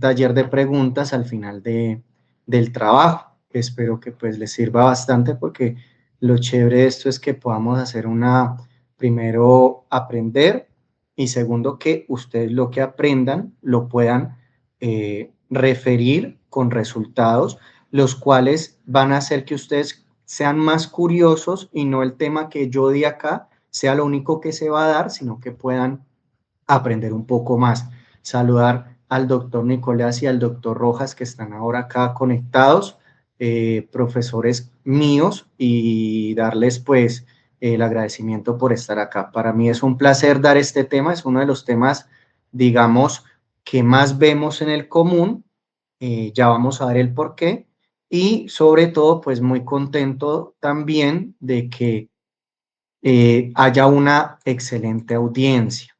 taller de preguntas al final del trabajo. Espero que pues les sirva bastante porque lo chévere de esto es que podamos hacer primero aprender y segundo que ustedes lo que aprendan lo puedan referir con resultados, los cuales van a hacer que ustedes sean más curiosos y no el tema que yo di acá sea lo único que se va a dar, sino que puedan aprender un poco más. Saludar al doctor Nicolás y al doctor Rojas que están ahora acá conectados, profesores míos, y darles pues el agradecimiento por estar acá. Para mí es un placer dar este tema, es uno de los temas, digamos, que más vemos en el común, ya vamos a ver el por qué, y sobre todo pues muy contento también de que haya una excelente audiencia.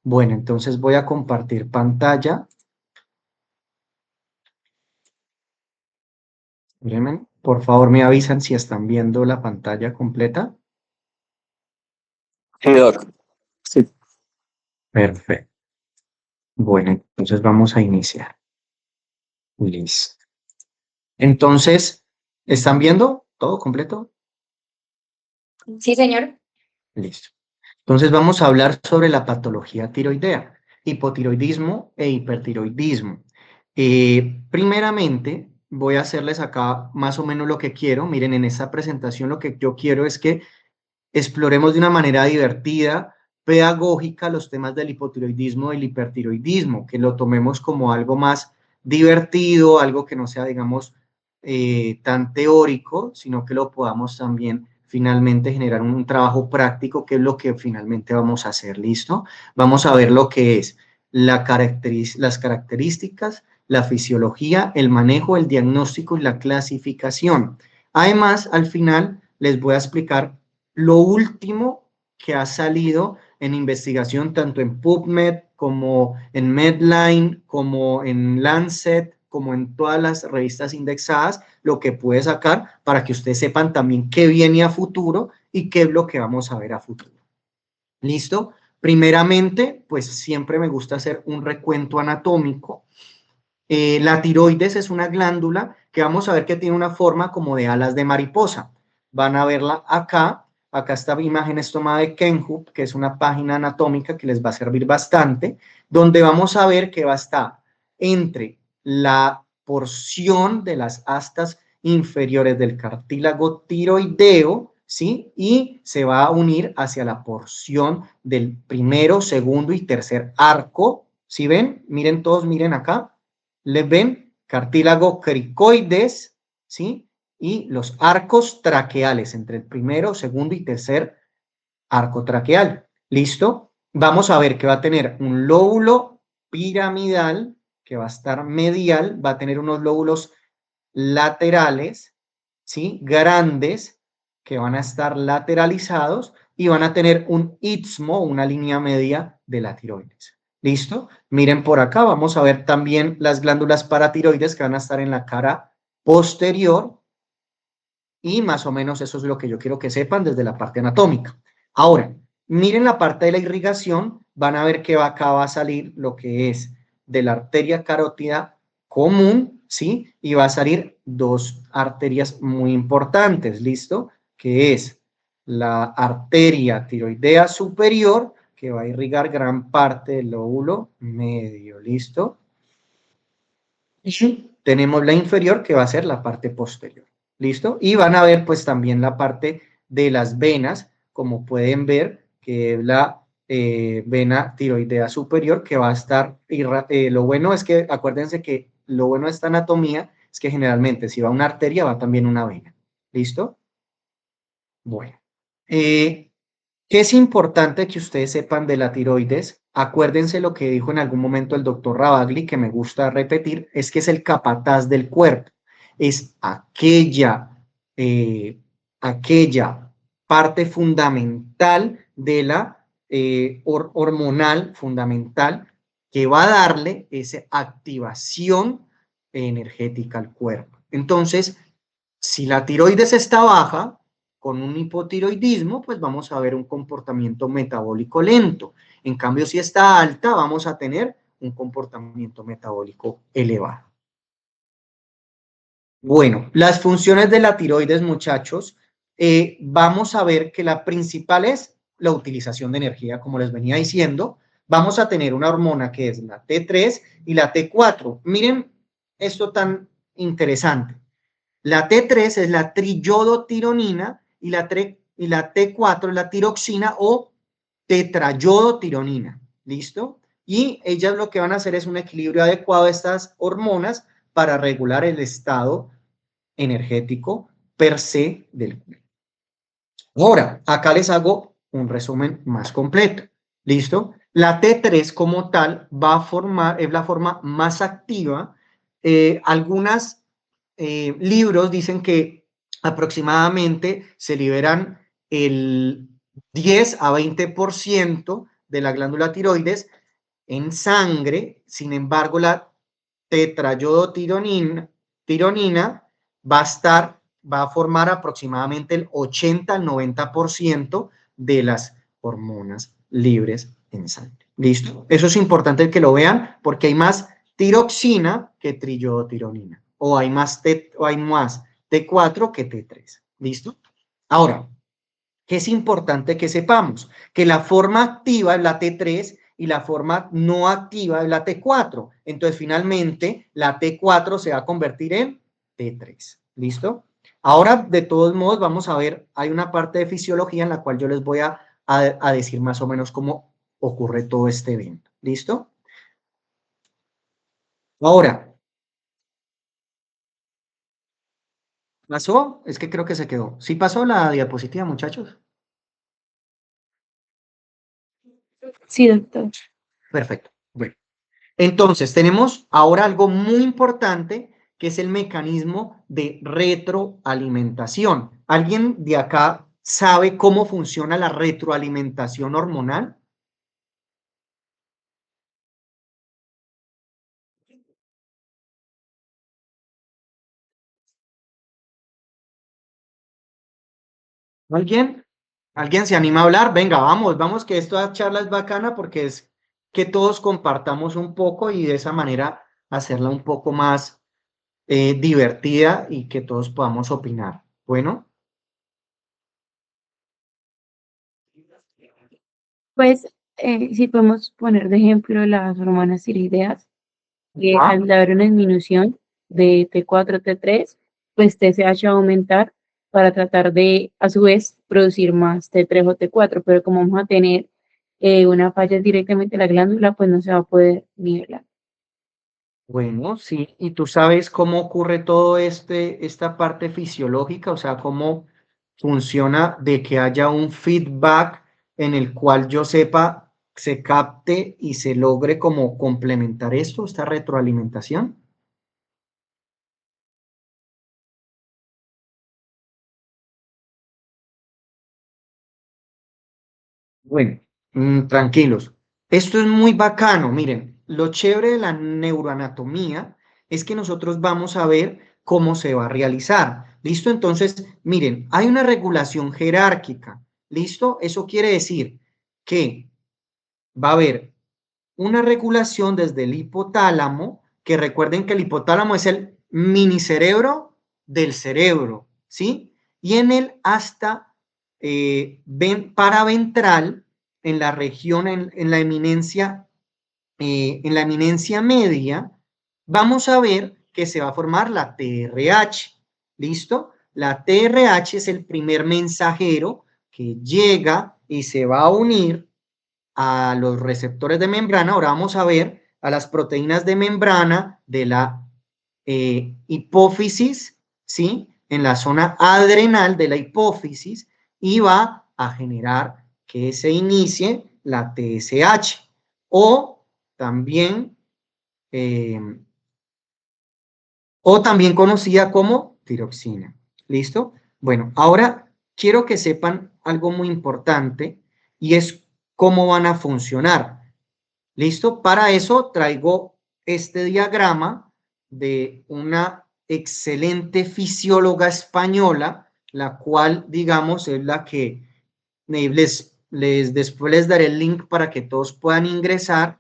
Bueno, entonces voy a compartir pantalla. Espérenme, por favor, me avisan si están viendo la pantalla completa. Señor. Sí. Perfecto. Bueno, entonces vamos a iniciar. Listo. Entonces, ¿están viendo todo completo? Sí, señor. Listo. Entonces vamos a hablar sobre la patología tiroidea, hipotiroidismo e hipertiroidismo. Primeramente, voy a hacerles acá más o menos lo que quiero. Miren, en esta presentación lo que yo quiero es que exploremos de una manera divertida, pedagógica, los temas del hipotiroidismo y el hipertiroidismo, que lo tomemos como algo más divertido, algo que no sea, digamos, tan teórico, sino que lo podamos también finalmente generar un trabajo práctico, que es lo que finalmente vamos a hacer. ¿Listo? Vamos a ver lo que es las características, la fisiología, el manejo, el diagnóstico y la clasificación. Además, al final les voy a explicar lo último que ha salido en investigación, tanto en PubMed como en Medline, como en Lancet, como en todas las revistas indexadas, lo que puede sacar para que ustedes sepan también qué viene a futuro y qué es lo que vamos a ver a futuro. ¿Listo? Primeramente, pues siempre me gusta hacer un recuento anatómico. La tiroides es una glándula que vamos a ver que tiene una forma como de alas de mariposa. Van a verla acá. Acá esta imagen es tomada de Kenhub, que es una página anatómica que les va a servir bastante, donde vamos a ver que va a estar entre la porción de las astas inferiores del cartílago tiroideo, ¿sí? Y se va a unir hacia la porción del primero, segundo y tercer arco. ¿Sí ven? Miren todos, miren acá. ¿Les ven? Cartílago cricoides, ¿sí? Y los arcos traqueales entre el primero, segundo y tercer arco traqueal. ¿Listo? Vamos a ver que va a tener un lóbulo piramidal que va a estar medial, va a tener unos lóbulos laterales, ¿sí? Grandes, que van a estar lateralizados y van a tener un istmo, una línea media de la tiroides. ¿Listo? Miren por acá, vamos a ver también las glándulas paratiroides que van a estar en la cara posterior y más o menos eso es lo que yo quiero que sepan desde la parte anatómica. Ahora, miren la parte de la irrigación, van a ver que acá va a salir lo que es de la arteria carótida común, ¿sí? Y va a salir dos arterias muy importantes, ¿listo? Que es la arteria tiroidea superior, que va a irrigar gran parte del lóbulo medio, ¿listo? Y tenemos la inferior, que va a ser la parte posterior, ¿listo? Y van a ver pues también la parte de las venas, como pueden ver, que es la vena tiroidea superior, que va a estar, lo bueno es que, acuérdense que lo bueno de esta anatomía es que generalmente si va una arteria, va también una vena, ¿listo? Bueno, ¿qué es importante que ustedes sepan de la tiroides? Acuérdense lo que dijo en algún momento el doctor Rabagli, que me gusta repetir, es que es el capataz del cuerpo. Es aquella parte fundamental de la hormonal fundamental que va a darle esa activación energética al cuerpo. Entonces, si la tiroides está baja, con un hipotiroidismo, pues vamos a ver un comportamiento metabólico lento. En cambio, si está alta, vamos a tener un comportamiento metabólico elevado. Bueno, las funciones de la tiroides, muchachos, vamos a ver que la principal es la utilización de energía, como les venía diciendo. Vamos a tener una hormona que es la T3 y la T4. Miren esto tan interesante. La T3 es la triyodotironina y la T4 es la tiroxina o tetrayodotironina. ¿Listo? Y ellas lo que van a hacer es un equilibrio adecuado de estas hormonas para regular el estado energético per se del cuerpo. Ahora, acá les hago un resumen más completo. ¿Listo? La T3 como tal va a formar, es la forma más activa. Algunos libros dicen que aproximadamente se liberan el 10 a 20% de la glándula tiroides en sangre. Sin embargo, la tetrayodotironina va a formar aproximadamente el 80 al 90% de las hormonas libres en sangre. ¿Listo? Eso es importante que lo vean porque hay más tiroxina que triyodotironina o hay más T4 que T3. ¿Listo? Ahora, ¿qué es importante que sepamos? Que la forma activa es la T3 y la forma no activa es la T4. Entonces, finalmente, la T4 se va a convertir en T3. ¿Listo? Ahora, de todos modos, vamos a ver, hay una parte de fisiología en la cual yo les voy a decir más o menos cómo ocurre todo este evento. ¿Listo? Ahora, ¿pasó? Es que creo que se quedó. ¿Sí pasó la diapositiva, muchachos? Sí, doctor. Perfecto. Bueno. Entonces, tenemos ahora algo muy importante que es el mecanismo de retroalimentación. ¿Alguien de acá sabe cómo funciona la retroalimentación hormonal? ¿Alguien? ¿Alguien se anima a hablar? Venga, vamos, que esta charla es bacana porque es que todos compartamos un poco y de esa manera hacerla un poco más divertida y que todos podamos opinar. Bueno. Pues, si podemos poner de ejemplo las hormonas tiroideas, que Ah, al haber una disminución de T4, T3, pues TSH va a aumentar para tratar de, a su vez, producir más T3 o T4, pero como vamos a tener una falla directamente en la glándula, pues no se va a poder nivelar. bueno, sí, y tú sabes cómo ocurre todo esta parte fisiológica, o sea, cómo funciona de que haya un feedback en el cual yo sepa, se capte y se logre como complementar esto, esta retroalimentación. Bueno, tranquilos. Esto es muy bacano. Miren, lo chévere de la neuroanatomía es que nosotros vamos a ver cómo se va a realizar. ¿Listo? Entonces, miren, hay una regulación jerárquica. ¿Listo? Eso quiere decir que va a haber una regulación desde el hipotálamo, que recuerden que el hipotálamo es el minicerebro del cerebro, ¿sí? Y en el hasta paraventral, en la región, en la eminencia media, vamos a ver que se va a formar la TRH, ¿listo? La TRH es el primer mensajero que llega y se va a unir a los receptores de membrana. Ahora vamos a ver a las proteínas de membrana de la hipófisis, ¿sí? En la zona adrenal de la hipófisis y va a generar que se inicie la TSH o también, eh, o también conocida como tiroxina. ¿Listo? Bueno, ahora quiero que sepan algo muy importante y es cómo van a funcionar. ¿Listo? Para eso traigo este diagrama de una excelente fisióloga española, la cual, digamos, es la que después les daré el link para que todos puedan ingresar,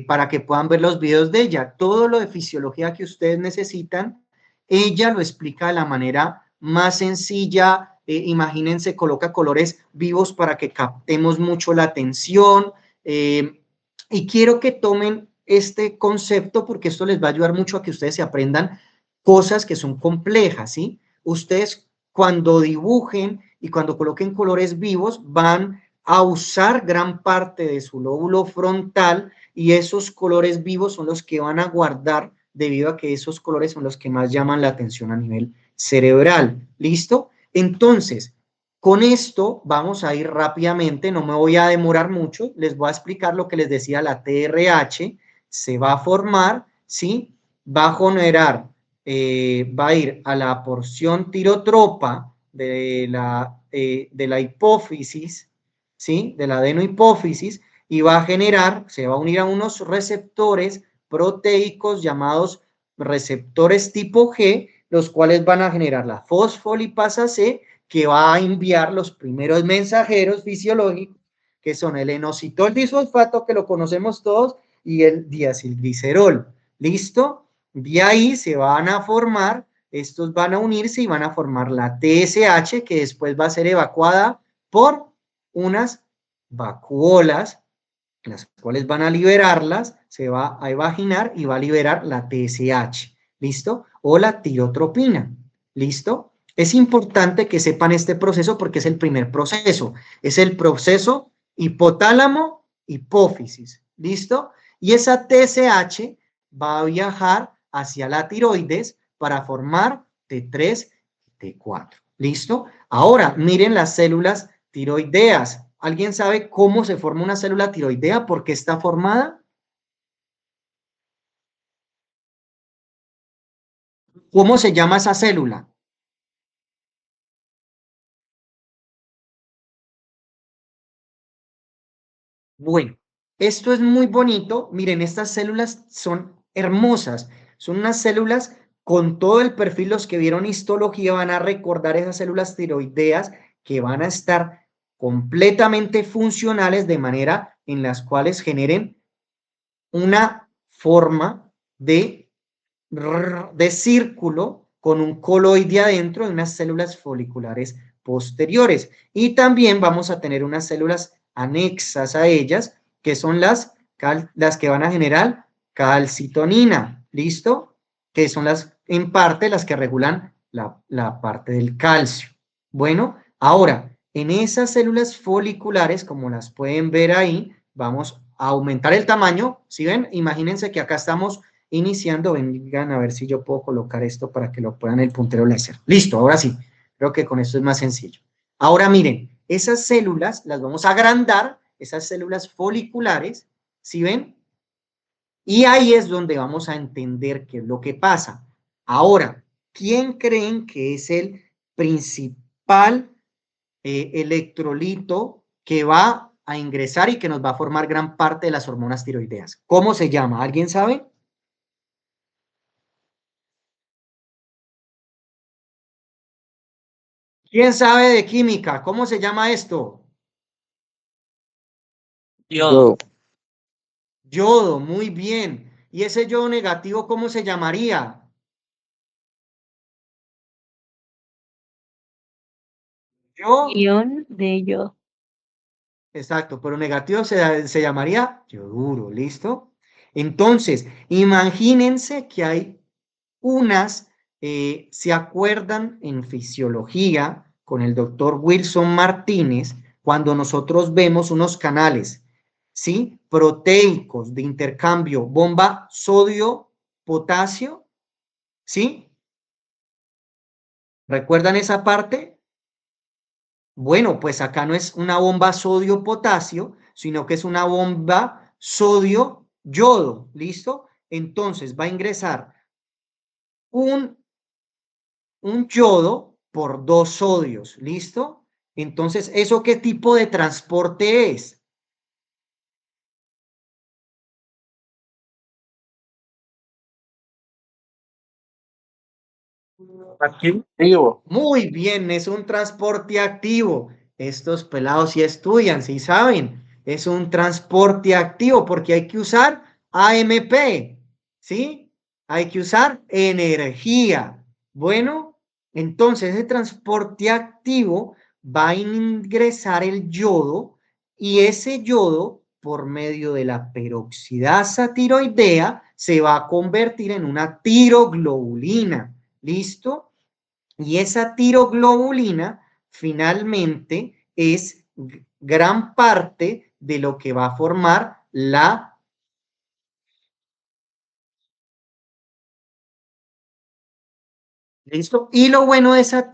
para que puedan ver los videos de ella. Todo lo de fisiología que ustedes necesitan, ella lo explica de la manera más sencilla. Imagínense, coloca colores vivos para que captemos mucho la atención. Y quiero que tomen este concepto porque esto les va a ayudar mucho a que ustedes se aprendan cosas que son complejas, ¿sí? Ustedes cuando dibujen y cuando coloquen colores vivos van a usar gran parte de su lóbulo frontal y esos colores vivos son los que van a guardar debido a que esos colores son los que más llaman la atención a nivel cerebral. ¿Listo? Entonces, con esto vamos a ir rápidamente, no me voy a demorar mucho, les voy a explicar lo que les decía, la TRH se va a formar, ¿sí? Va a generar, va a ir a la porción tirotropa de la hipófisis, ¿sí? De la adenohipófisis, y va a generar, se va a unir a unos receptores proteicos llamados receptores tipo G, los cuales van a generar la fosfolipasa C, que va a enviar los primeros mensajeros fisiológicos, que son el inositol disfosfato, que lo conocemos todos, y el diacilglicerol. ¿Listo? De ahí se van a formar, estos van a unirse y van a formar la TSH, que después va a ser evacuada por unas vacuolas, las cuales van a liberarlas, se va a evaginar y va a liberar la TSH, ¿listo? O la tirotropina, ¿listo? Es importante que sepan este proceso porque es el primer proceso, es el proceso hipotálamo-hipófisis, ¿listo? Y esa TSH va a viajar hacia la tiroides para formar T3 y T4, ¿listo? Ahora, miren las células tiroideas. ¿Alguien sabe cómo se forma una célula tiroidea? ¿Por qué está formada? ¿Cómo se llama esa célula? Bueno, esto es muy bonito. Miren, estas células son hermosas. Son unas células con todo el perfil. Los que vieron histología van a recordar esas células tiroideas que van a estar completamente funcionales de manera en las cuales generen una forma de círculo con un coloide adentro de unas células foliculares posteriores. Y también vamos a tener unas células anexas a ellas, que son las que van a generar calcitonina, ¿listo? Que son en parte, las que regulan la parte del calcio. Bueno, ahora, en esas células foliculares, como las pueden ver ahí, vamos a aumentar el tamaño. ¿Sí ven? Imagínense que acá estamos iniciando. Vengan a ver si yo puedo colocar esto para que lo puedan el puntero láser. Listo, ahora sí. Creo que con esto es más sencillo. Ahora miren, esas células las vamos a agrandar, esas células foliculares, ¿sí ven? Y ahí es donde vamos a entender qué es lo que pasa. Ahora, ¿quién creen que es el principal electrolito que va a ingresar y que nos va a formar gran parte de las hormonas tiroideas? ¿Cómo se llama? ¿Alguien sabe? ¿Quién sabe de química? ¿Cómo se llama esto? Yodo. Yodo, muy bien. ¿Y ese yodo negativo cómo se llamaría? Yo, Ion de yodo. exacto, pero negativo se llamaría yoduro, ¿listo? Entonces, imagínense que hay unas, ¿se acuerdan en fisiología con el doctor Wilson Martínez cuando nosotros vemos unos canales, ¿sí? Proteicos de intercambio, bomba sodio-potasio, ¿sí? ¿Recuerdan esa parte? Bueno, pues acá no es una bomba sodio-potasio, sino que es una bomba sodio-yodo, ¿listo? Entonces va a ingresar un yodo por dos sodios, ¿listo? Entonces, ¿eso qué tipo de transporte es? Activo. Muy bien, es un transporte activo. Estos pelados sí estudian, sí saben. Es un transporte activo porque hay que usar AMP, ¿sí? Hay que usar energía. Bueno, entonces ese transporte activo va a ingresar el yodo y ese yodo, por medio de la peroxidasa tiroidea, se va a convertir en una tiroglobulina. ¿Listo? Y esa tiroglobulina finalmente es gran parte de lo que va a formar la... ¿Listo? Y lo bueno de esa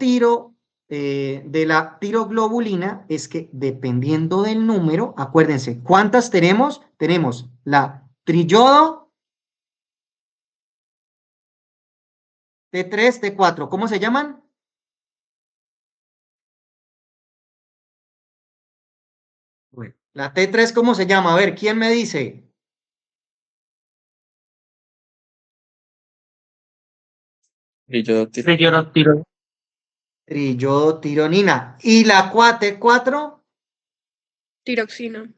de la tiroglobulina es que dependiendo del número, acuérdense, ¿cuántas tenemos? Tenemos la triyodo T3, T4, ¿cómo se llaman? Bueno, la T3, ¿cómo se llama? A ver, ¿quién me dice? Y yo Triyodo tironina. ¿Y la T4? Tiroxina.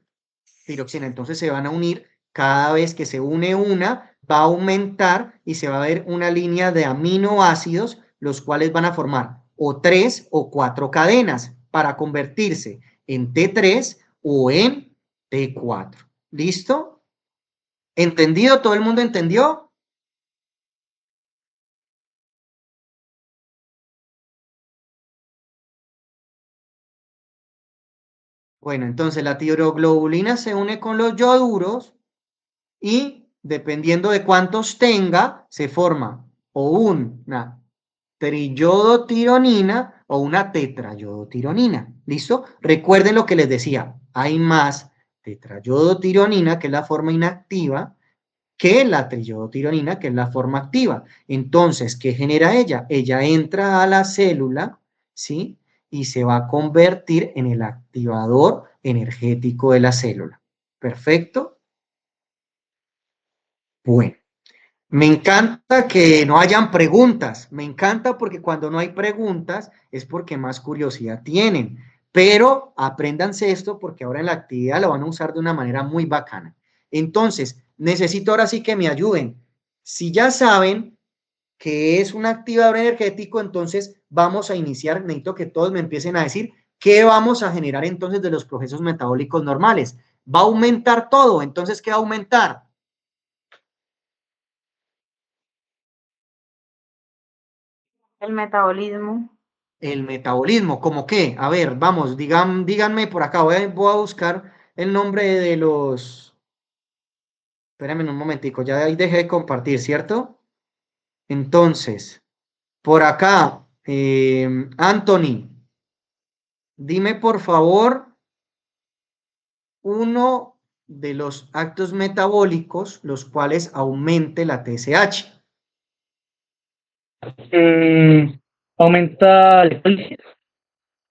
Tiroxina. Entonces se van a unir cada vez que se une una, va a aumentar y se va a ver una línea de aminoácidos, los cuales van a formar o 3 o 4 cadenas para convertirse en T3 o en T4. ¿Listo? ¿Entendido? ¿Todo el mundo entendió? Bueno, entonces la tiroglobulina se une con los yoduros y dependiendo de cuántos tenga, se forma o una triyodotironina o una tetrayodotironina. ¿Listo? Recuerden lo que les decía, hay más tetrayodotironina, que es la forma inactiva, que la triyodotironina, que es la forma activa. Entonces, ¿qué genera ella? Ella entra a la célula, ¿sí? Y se va a convertir en el activador energético de la célula. ¿Perfecto? Bueno, me encanta que no hayan preguntas. Me encanta porque cuando no hay preguntas es porque más curiosidad tienen. Pero apréndanse esto porque ahora en la actividad lo van a usar de una manera muy bacana. Entonces, necesito ahora sí que me ayuden. Si ya saben que es un activador energético, entonces vamos a iniciar. Necesito que todos me empiecen a decir qué vamos a generar entonces de los procesos metabólicos normales. Va a aumentar todo. Entonces, ¿qué va a aumentar? El metabolismo. El metabolismo, ¿cómo qué? A ver, vamos, díganme por acá, voy a buscar el nombre de los... Espérenme un momentico, ya ahí dejé de compartir, ¿cierto? Entonces, por acá, Anthony, dime por favor uno de los actos metabólicos los cuales aumente la TSH. Aumenta la leptólisis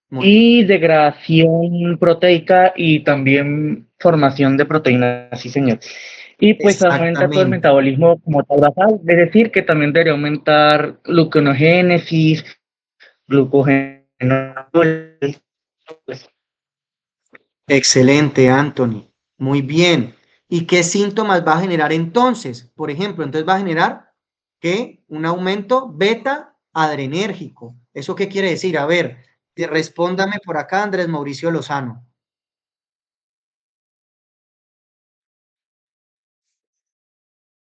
Muy y degradación proteica y también formación de proteínas, sí señor. Y pues aumenta todo el exactamente. metabolismo como tal basal, es decir, que también debería aumentar gluconeogénesis, glucógeno. Excelente, Anthony. Muy bien. ¿Y qué síntomas va a generar entonces? Por ejemplo, entonces va a generar que un aumento beta adrenérgico. ¿Eso qué quiere decir? A ver, respóndame por acá, Andrés Mauricio Lozano.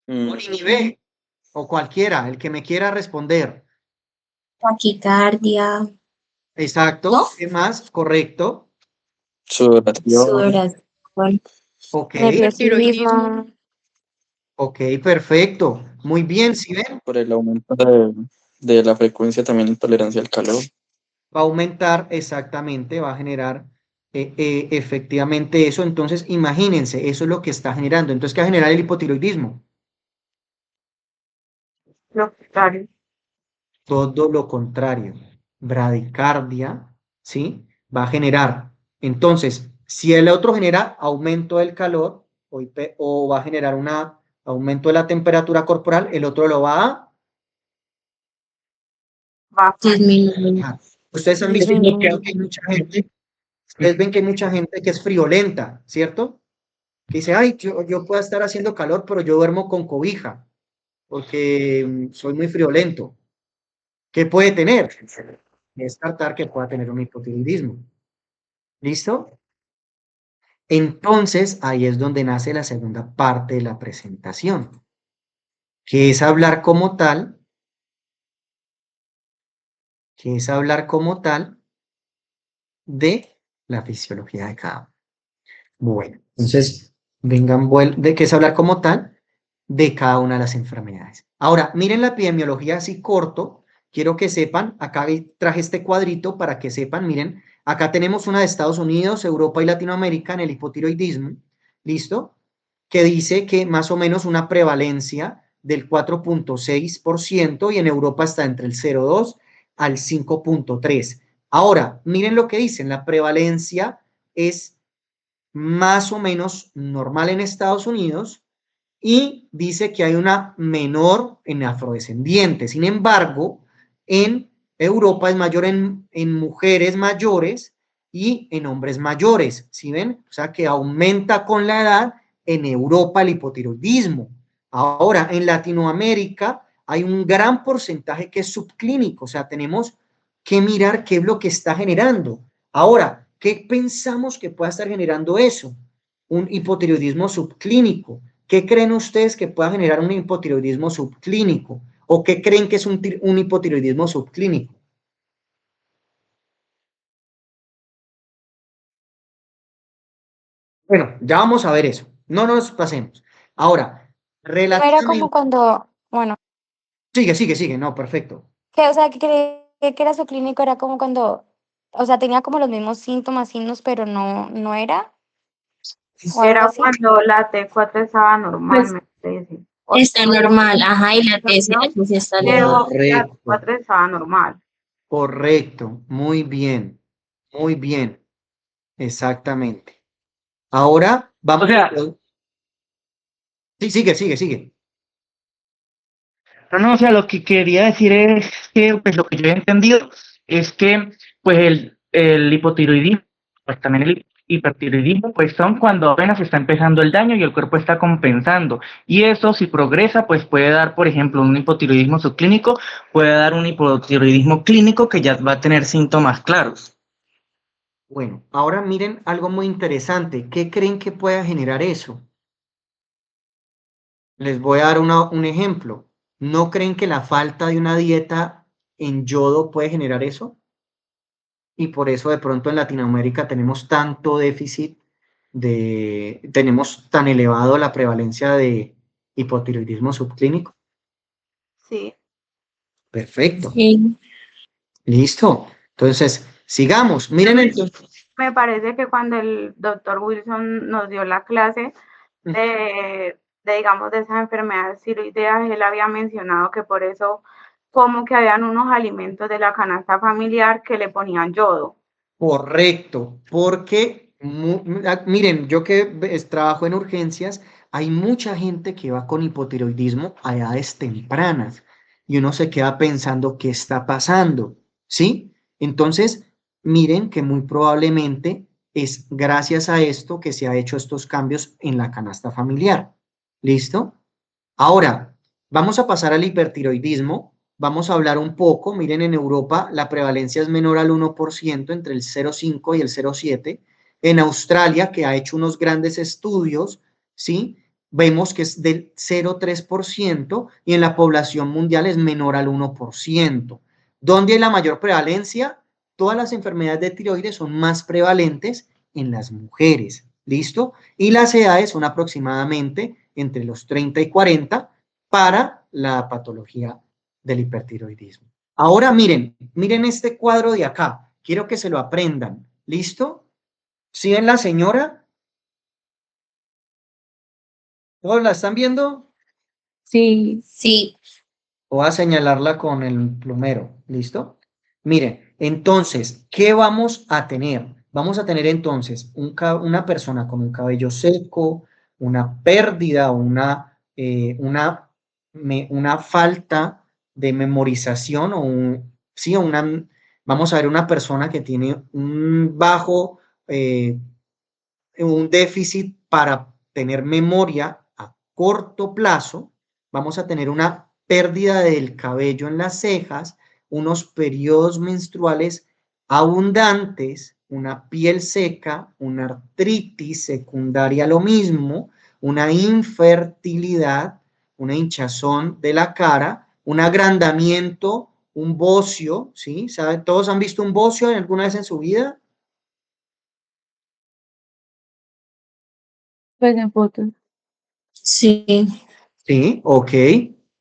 O inhibé, o cualquiera, el que me quiera responder. Taquicardia, Exacto. ¿no? ¿Qué más? Correcto. Sudoración, Ok, nerviosismo, ok, perfecto. Muy bien, ¿sí ven? por el aumento de la frecuencia, también intolerancia al calor. Va a aumentar exactamente, va a generar efectivamente eso. Entonces, imagínense, eso es lo que está generando. Entonces, ¿qué va a generar el hipotiroidismo? Lo contrario. Todo lo contrario. Bradicardia, ¿sí? Va a generar. Entonces, si el otro genera aumento del calor o va a generar un aumento de la temperatura corporal, el otro lo va a... Baja. disminuir, Ustedes han visto que hay mucha gente Ustedes ven que hay mucha gente que es friolenta, ¿cierto? Que dice, ay, yo puedo estar haciendo calor, pero yo duermo con cobija, porque soy muy friolento. ¿Qué puede tener? Descartar que pueda tener un hipotiroidismo. ¿Listo? Entonces, ahí es donde nace la segunda parte de la presentación, que es hablar como tal, de la fisiología de cada uno. Bueno, entonces, ¿de qué es hablar como tal? De cada una de las enfermedades. Ahora, miren la epidemiología así corto. Quiero que sepan, acá traje este cuadrito para que sepan, miren, acá tenemos una de Estados Unidos, Europa y Latinoamérica en el hipotiroidismo, ¿listo? Que dice que más o menos una prevalencia del 4.6% y en Europa está entre el 0.2 al 5.3. Ahora, miren lo que dicen, la prevalencia es más o menos normal en Estados Unidos y dice que hay una menor en afrodescendientes. Sin embargo, en Europa es mayor en mujeres mayores y en hombres mayores, ¿sí ven? O sea que aumenta con la edad en Europa el hipotiroidismo. Ahora, en Latinoamérica hay un gran porcentaje que es subclínico, o sea, tenemos que mirar qué es lo que está generando. Ahora, ¿qué pensamos que pueda estar generando eso? Un hipotiroidismo subclínico. ¿Qué creen ustedes que pueda generar un hipotiroidismo subclínico? ¿O qué creen que es un hipotiroidismo subclínico? Bueno, ya vamos a ver eso. No nos pasemos. Ahora, No era como relativamente... cuando, bueno, Sigue. No, perfecto. que, o sea, que creí que era su clínico, era como cuando, o sea, tenía como los mismos síntomas, signos, pero no era, o algo Era así. cuando la T4 estaba normal, Pues me parece. está normal, ajá, y la ¿No? TSH sí está elevada. Pero la Correcto, T4 estaba normal. correcto. Muy bien. Exactamente. Ahora O vamos sea, a... Sí, sigue. no, o sea, lo que quería decir es que, pues lo que yo he entendido es que, pues el hipotiroidismo, pues también el hipertiroidismo, pues son cuando apenas está empezando el daño y el cuerpo está compensando. Y eso, si progresa, pues puede dar, por ejemplo, un hipotiroidismo subclínico, puede dar un hipotiroidismo clínico que ya va a tener síntomas claros. Bueno, ahora miren algo muy interesante. ¿Qué creen que pueda generar eso? Les voy a dar un ejemplo. ¿No creen que la falta de una dieta en yodo puede generar eso? Y por eso de pronto en Latinoamérica tenemos tanto déficit tenemos tan elevado la prevalencia de hipotiroidismo subclínico. Sí. Perfecto. Sí. Listo. Entonces, sigamos. Miren entonces. Me parece que cuando el doctor Wilson nos dio la clase digamos, de esas enfermedades tiroideas, él había mencionado que por eso como que habían unos alimentos de la canasta familiar que le ponían yodo. Correcto, porque miren, yo que trabajo en urgencias, hay mucha gente que va con hipotiroidismo a edades tempranas y uno se queda pensando qué está pasando, ¿sí? Entonces, miren que muy probablemente es gracias a esto que se ha hecho estos cambios en la canasta familiar. ¿Listo? Ahora, vamos a pasar al hipertiroidismo. Vamos a hablar un poco. Miren, en Europa la prevalencia es menor al 1% entre el 0,5 y el 0,7. En Australia, que ha hecho unos grandes estudios, ¿sí? Vemos que es del 0,3% y en la población mundial es menor al 1%. ¿Dónde hay la mayor prevalencia? Todas las enfermedades de tiroides son más prevalentes en las mujeres. ¿Listo? Y las edades son aproximadamente entre los 30 y 40 para la patología del hipertiroidismo. Ahora miren este cuadro de acá. Quiero que se lo aprendan. ¿Listo? ¿Sí ven la señora? ¿Todos la están viendo? Sí. Sí, Voy a señalarla con el plumero. ¿Listo? Miren, entonces, ¿qué vamos a tener? Vamos a tener entonces una persona con un cabello seco, una pérdida, una falta de memorización sí, vamos a ver una persona que tiene un bajo un déficit para tener memoria a corto plazo, vamos a tener una pérdida del cabello en las cejas, unos periodos menstruales abundantes, una piel seca, una artritis secundaria a lo mismo, una infertilidad, una hinchazón de la cara, un agrandamiento, un bocio, ¿sí? ¿Saben? ¿Todos han visto un bocio alguna vez en su vida? Pues en fotos. Sí. Sí, ok.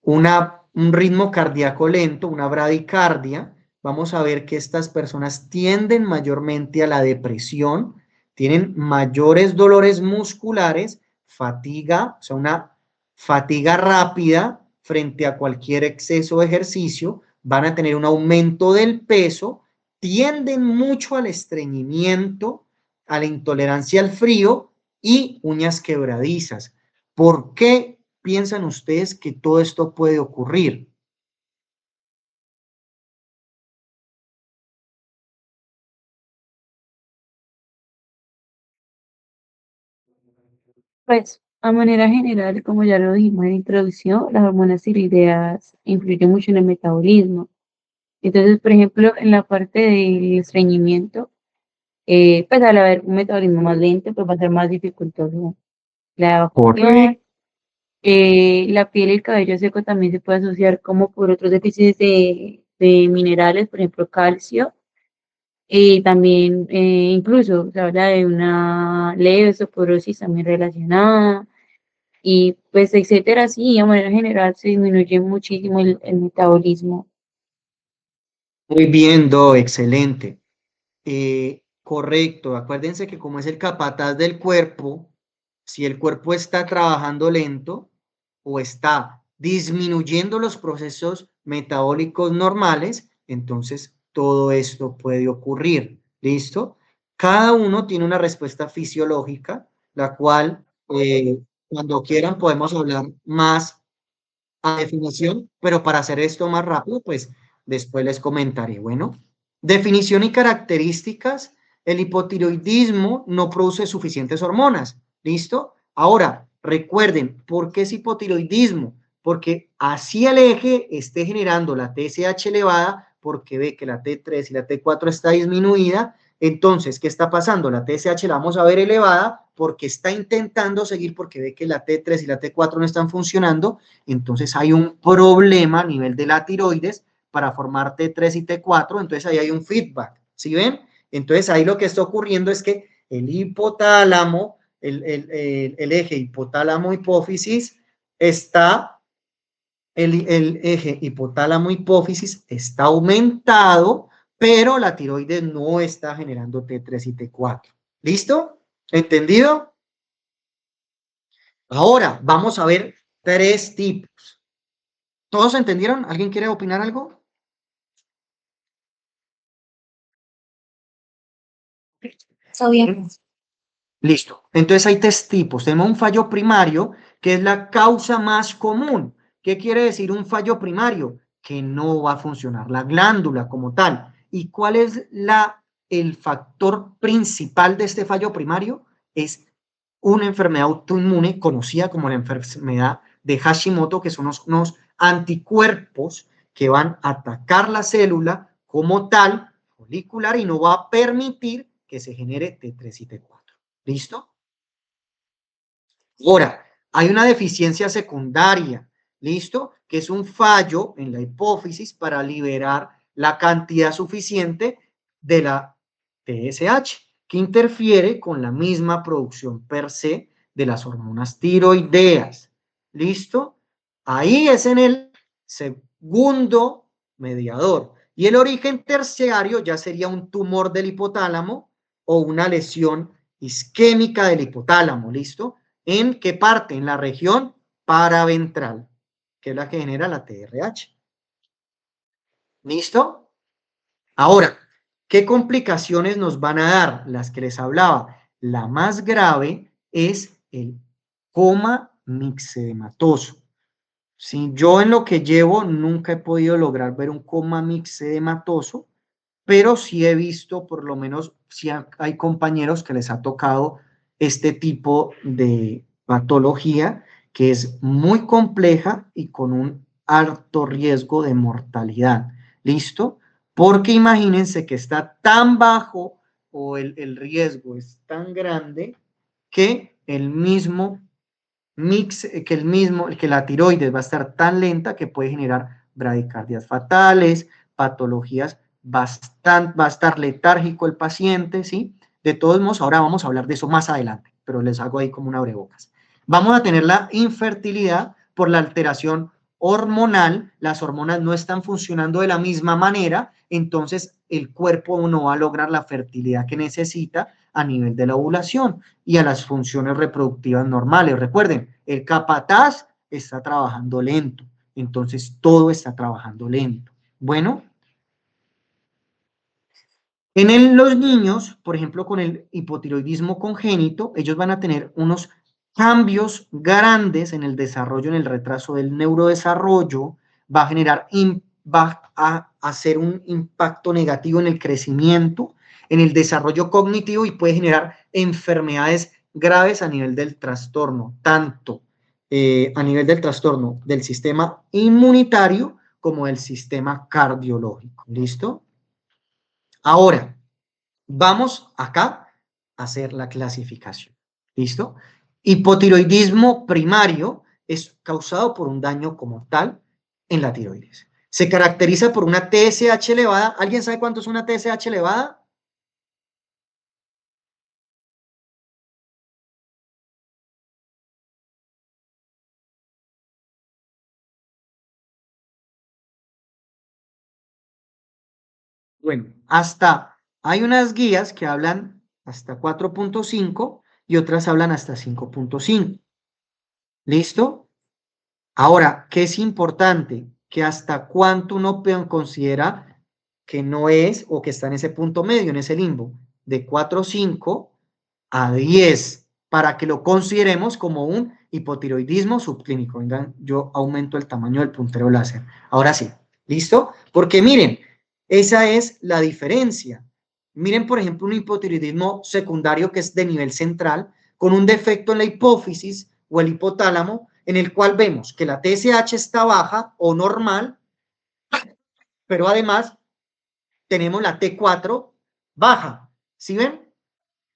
Un ritmo cardíaco lento, una bradicardia. Vamos a ver que estas personas tienden mayormente a la depresión, tienen mayores dolores musculares, fatiga, o sea, una fatiga rápida frente a cualquier exceso de ejercicio, van a tener un aumento del peso, tienden mucho al estreñimiento, a la intolerancia al frío y uñas quebradizas. ¿Por qué piensan ustedes que todo esto puede ocurrir? Pues, a manera general, como ya lo dijimos en la introducción, las hormonas tiroideas influyen mucho en el metabolismo. Entonces, por ejemplo, en la parte del estreñimiento, pues al haber un metabolismo más lento, pues va a ser más dificultoso la evacuación. La piel y el cabello seco también se puede asociar como por otros déficits de minerales, por ejemplo, calcio. Y también, incluso se habla de una leve osteoporosis también relacionada. Y pues, etcétera, sí, de manera general se disminuye muchísimo el metabolismo. Muy bien, Do, excelente. Correcto, acuérdense que como es el capataz del cuerpo, si el cuerpo está trabajando lento o está disminuyendo los procesos metabólicos normales, entonces todo esto puede ocurrir. ¿Listo? Cada uno tiene una respuesta fisiológica, la cual cuando quieran podemos hablar más a definición, pero para hacer esto más rápido, pues después les comentaré. Bueno, definición y características. El hipotiroidismo no produce suficientes hormonas. ¿Listo? Ahora, recuerden, ¿por qué es hipotiroidismo? Porque así el eje esté generando la TSH elevada, porque ve que la T3 y la T4 está disminuida. Entonces, ¿qué está pasando? La TSH la vamos a ver elevada porque está intentando seguir, porque ve que la T3 y la T4 no están funcionando. Entonces hay un problema a nivel de la tiroides para formar T3 y T4, entonces ahí hay un feedback, ¿sí ven? Entonces ahí lo que está ocurriendo es que el hipotálamo, el eje hipotálamo-hipófisis está, el eje hipotálamo-hipófisis está aumentado, pero la tiroides no está generando T3 y T4. ¿Listo? ¿Entendido? Ahora vamos a ver tres tipos. ¿Todos entendieron? ¿Alguien quiere opinar algo? Está bien. Listo. Entonces hay tres tipos. Tenemos un fallo primario, que es la causa más común. ¿Qué quiere decir un fallo primario? Que no va a funcionar la glándula como tal. ¿Y cuál es el factor principal de este fallo primario? Es una enfermedad autoinmune conocida como la enfermedad de Hashimoto, que son unos anticuerpos que van a atacar la célula como tal, folicular, y no va a permitir que se genere T3 y T4. ¿Listo? Ahora, hay una deficiencia secundaria, ¿listo? Que es un fallo en la hipófisis para liberar la cantidad suficiente de la TSH, que interfiere con la misma producción per se de las hormonas tiroideas. ¿Listo? Ahí es en el segundo mediador. Y el origen terciario ya sería un tumor del hipotálamo o una lesión isquémica del hipotálamo, ¿listo? ¿En qué parte? En la región paraventral, que es la que genera la TRH. ¿Listo? Ahora, ¿qué complicaciones nos van a dar? Las que les hablaba. La más grave es el coma mixedematoso. Si yo en lo que llevo nunca he podido lograr ver un coma mixedematoso, pero sí he visto, por lo menos, si hay compañeros que les ha tocado este tipo de patología que es muy compleja y con un alto riesgo de mortalidad. ¿Listo? Porque imagínense que está tan bajo o el riesgo es tan grande que el mismo que la tiroides va a estar tan lenta que puede generar bradicardias fatales, patologías va a estar letárgico el paciente, ¿sí? De todos modos, ahora vamos a hablar de eso más adelante, pero les hago ahí como un abrebocas. Vamos a tener la infertilidad por la alteración hormonal, las hormonas no están funcionando de la misma manera, entonces el cuerpo no va a lograr la fertilidad que necesita a nivel de la ovulación y a las funciones reproductivas normales. Recuerden, el capataz está trabajando lento, entonces todo está trabajando lento. Bueno, los niños, por ejemplo, con el hipotiroidismo congénito, ellos van a tener unos cambios grandes en el desarrollo, en el retraso del neurodesarrollo, va a generar, va a hacer un impacto negativo en el crecimiento, en el desarrollo cognitivo y puede generar enfermedades graves a nivel del trastorno, tanto a nivel del trastorno del sistema inmunitario como del sistema cardiológico. ¿Listo? Ahora, vamos acá a hacer la clasificación. ¿Listo? Hipotiroidismo primario es causado por un daño como tal en la tiroides. Se caracteriza por una TSH elevada. ¿Alguien sabe cuánto es una TSH elevada? Bueno, hay unas guías que hablan hasta 4.5 y otras hablan hasta 5.5. ¿Listo? Ahora, ¿qué es importante? Que hasta cuánto uno considera que no es o que está en ese punto medio, en ese limbo, de 4.5 a 10, para que lo consideremos como un hipotiroidismo subclínico. Vengan, yo aumento el tamaño del puntero láser. Ahora sí, ¿listo? Porque miren, esa es la diferencia. Miren, por ejemplo, un hipotiroidismo secundario que es de nivel central, con un defecto en la hipófisis o el hipotálamo, en el cual vemos que la TSH está baja o normal, pero además tenemos la T4 baja. ¿Sí ven?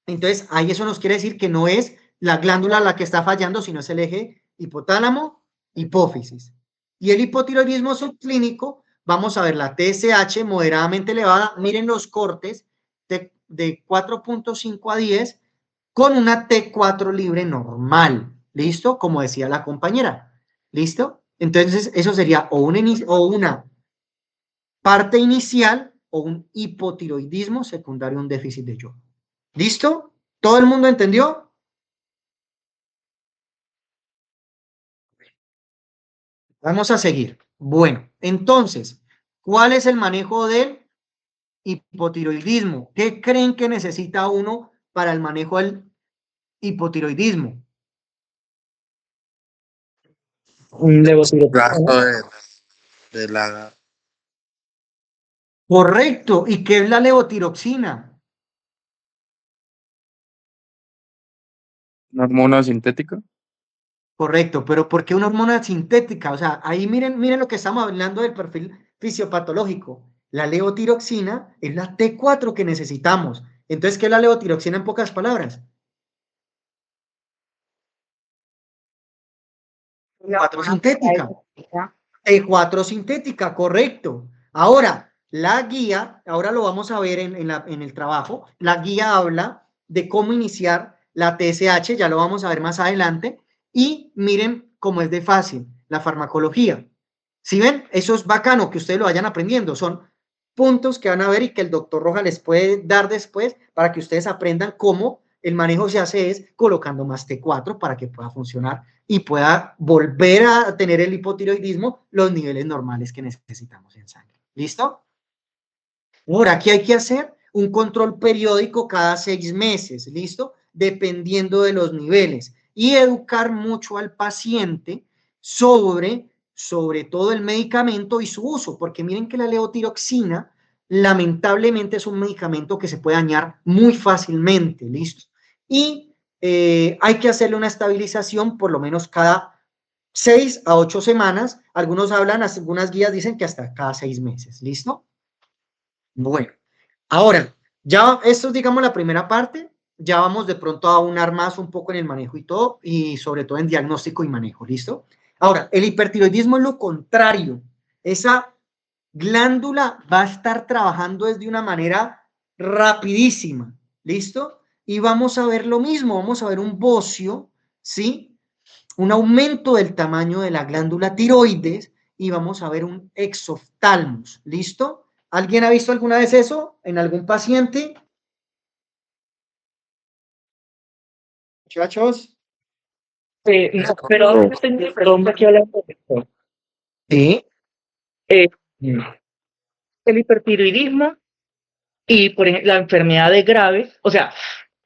Entonces, ahí eso nos quiere decir que no es la glándula la que está fallando, sino es el eje hipotálamo-hipófisis. Y el hipotiroidismo subclínico, vamos a ver la TSH moderadamente elevada. Miren los cortes de 4.5 a 10 con una T4 libre normal. ¿Listo? Como decía la compañera. ¿Listo? Entonces, eso sería o una parte inicial o un hipotiroidismo secundario, un déficit de yodo. ¿Listo? ¿Todo el mundo entendió? Vamos a seguir. Bueno, entonces, ¿cuál es el manejo del hipotiroidismo? ¿Qué creen que necesita uno para el manejo del hipotiroidismo? Un levotiroxina. Gasto de la Correcto. ¿Y qué es la levotiroxina? Una hormona sintética. Correcto, pero ¿por qué una hormona sintética? O sea, ahí miren lo que estamos hablando del perfil fisiopatológico. La levotiroxina es la T4 que necesitamos. Entonces, ¿qué es la levotiroxina en pocas palabras? T4 sintética. T4 sintética, correcto. Ahora, la guía, ahora lo vamos a ver en el trabajo, la guía habla de cómo iniciar la TSH, ya lo vamos a ver más adelante, y miren cómo es de fácil, la farmacología. ¿Sí ven? Eso es bacano que ustedes lo vayan aprendiendo, son puntos que van a ver y que el doctor Rojas les puede dar después para que ustedes aprendan cómo el manejo se hace es colocando más T4 para que pueda funcionar y pueda volver a tener el hipotiroidismo los niveles normales que necesitamos en sangre. ¿Listo? Ahora, aquí hay que hacer un control periódico cada 6 meses, ¿listo? Dependiendo de los niveles. Y educar mucho al paciente sobre todo el medicamento y su uso, porque miren que la levotiroxina lamentablemente es un medicamento que se puede dañar muy fácilmente, ¿listo? Y hay que hacerle una estabilización por lo menos cada 6 a 8 semanas. Algunos hablan, algunas guías dicen que hasta cada 6 meses, ¿listo? Bueno, ahora, ya esto es, digamos, la primera parte. Ya vamos de pronto a aunar más un poco en el manejo y todo, y sobre todo en diagnóstico y manejo, ¿listo? Ahora, el hipertiroidismo es lo contrario. Esa glándula va a estar trabajando desde una manera rapidísima, ¿listo? Y vamos a ver lo mismo, vamos a ver un bocio, ¿sí? Un aumento del tamaño de la glándula tiroides y vamos a ver un exoftalmos, ¿listo? ¿Alguien ha visto alguna vez eso en algún paciente? Muchachos. No, pero ahora yo tengo una pregunta aquí hablando de esto. Sí. Eh, el hipertiroidismo y por ejemplo, la enfermedad de Graves, o sea,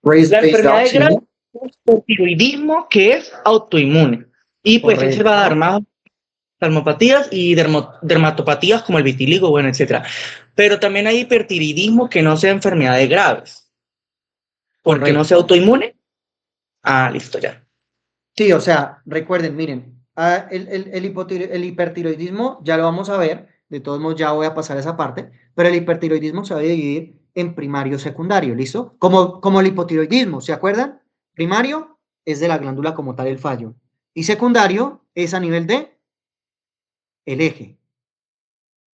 la enfermedad de Graves es el tiroidismo que es autoinmune y pues ese va a dar más dermopatías y dermatopatías como el vitíligo, bueno, etcétera. Pero también hay hipertiroidismo que no sea enfermedad de Graves, porque no sea autoinmune. Ah, listo ya. Sí, o sea, recuerden, miren, el hipertiroidismo ya lo vamos a ver, de todos modos ya voy a pasar esa parte, pero el hipertiroidismo se va a dividir en primario y secundario, ¿listo? Como el hipotiroidismo, ¿se acuerdan? Primario es de la glándula como tal el fallo, y secundario es a nivel de el eje,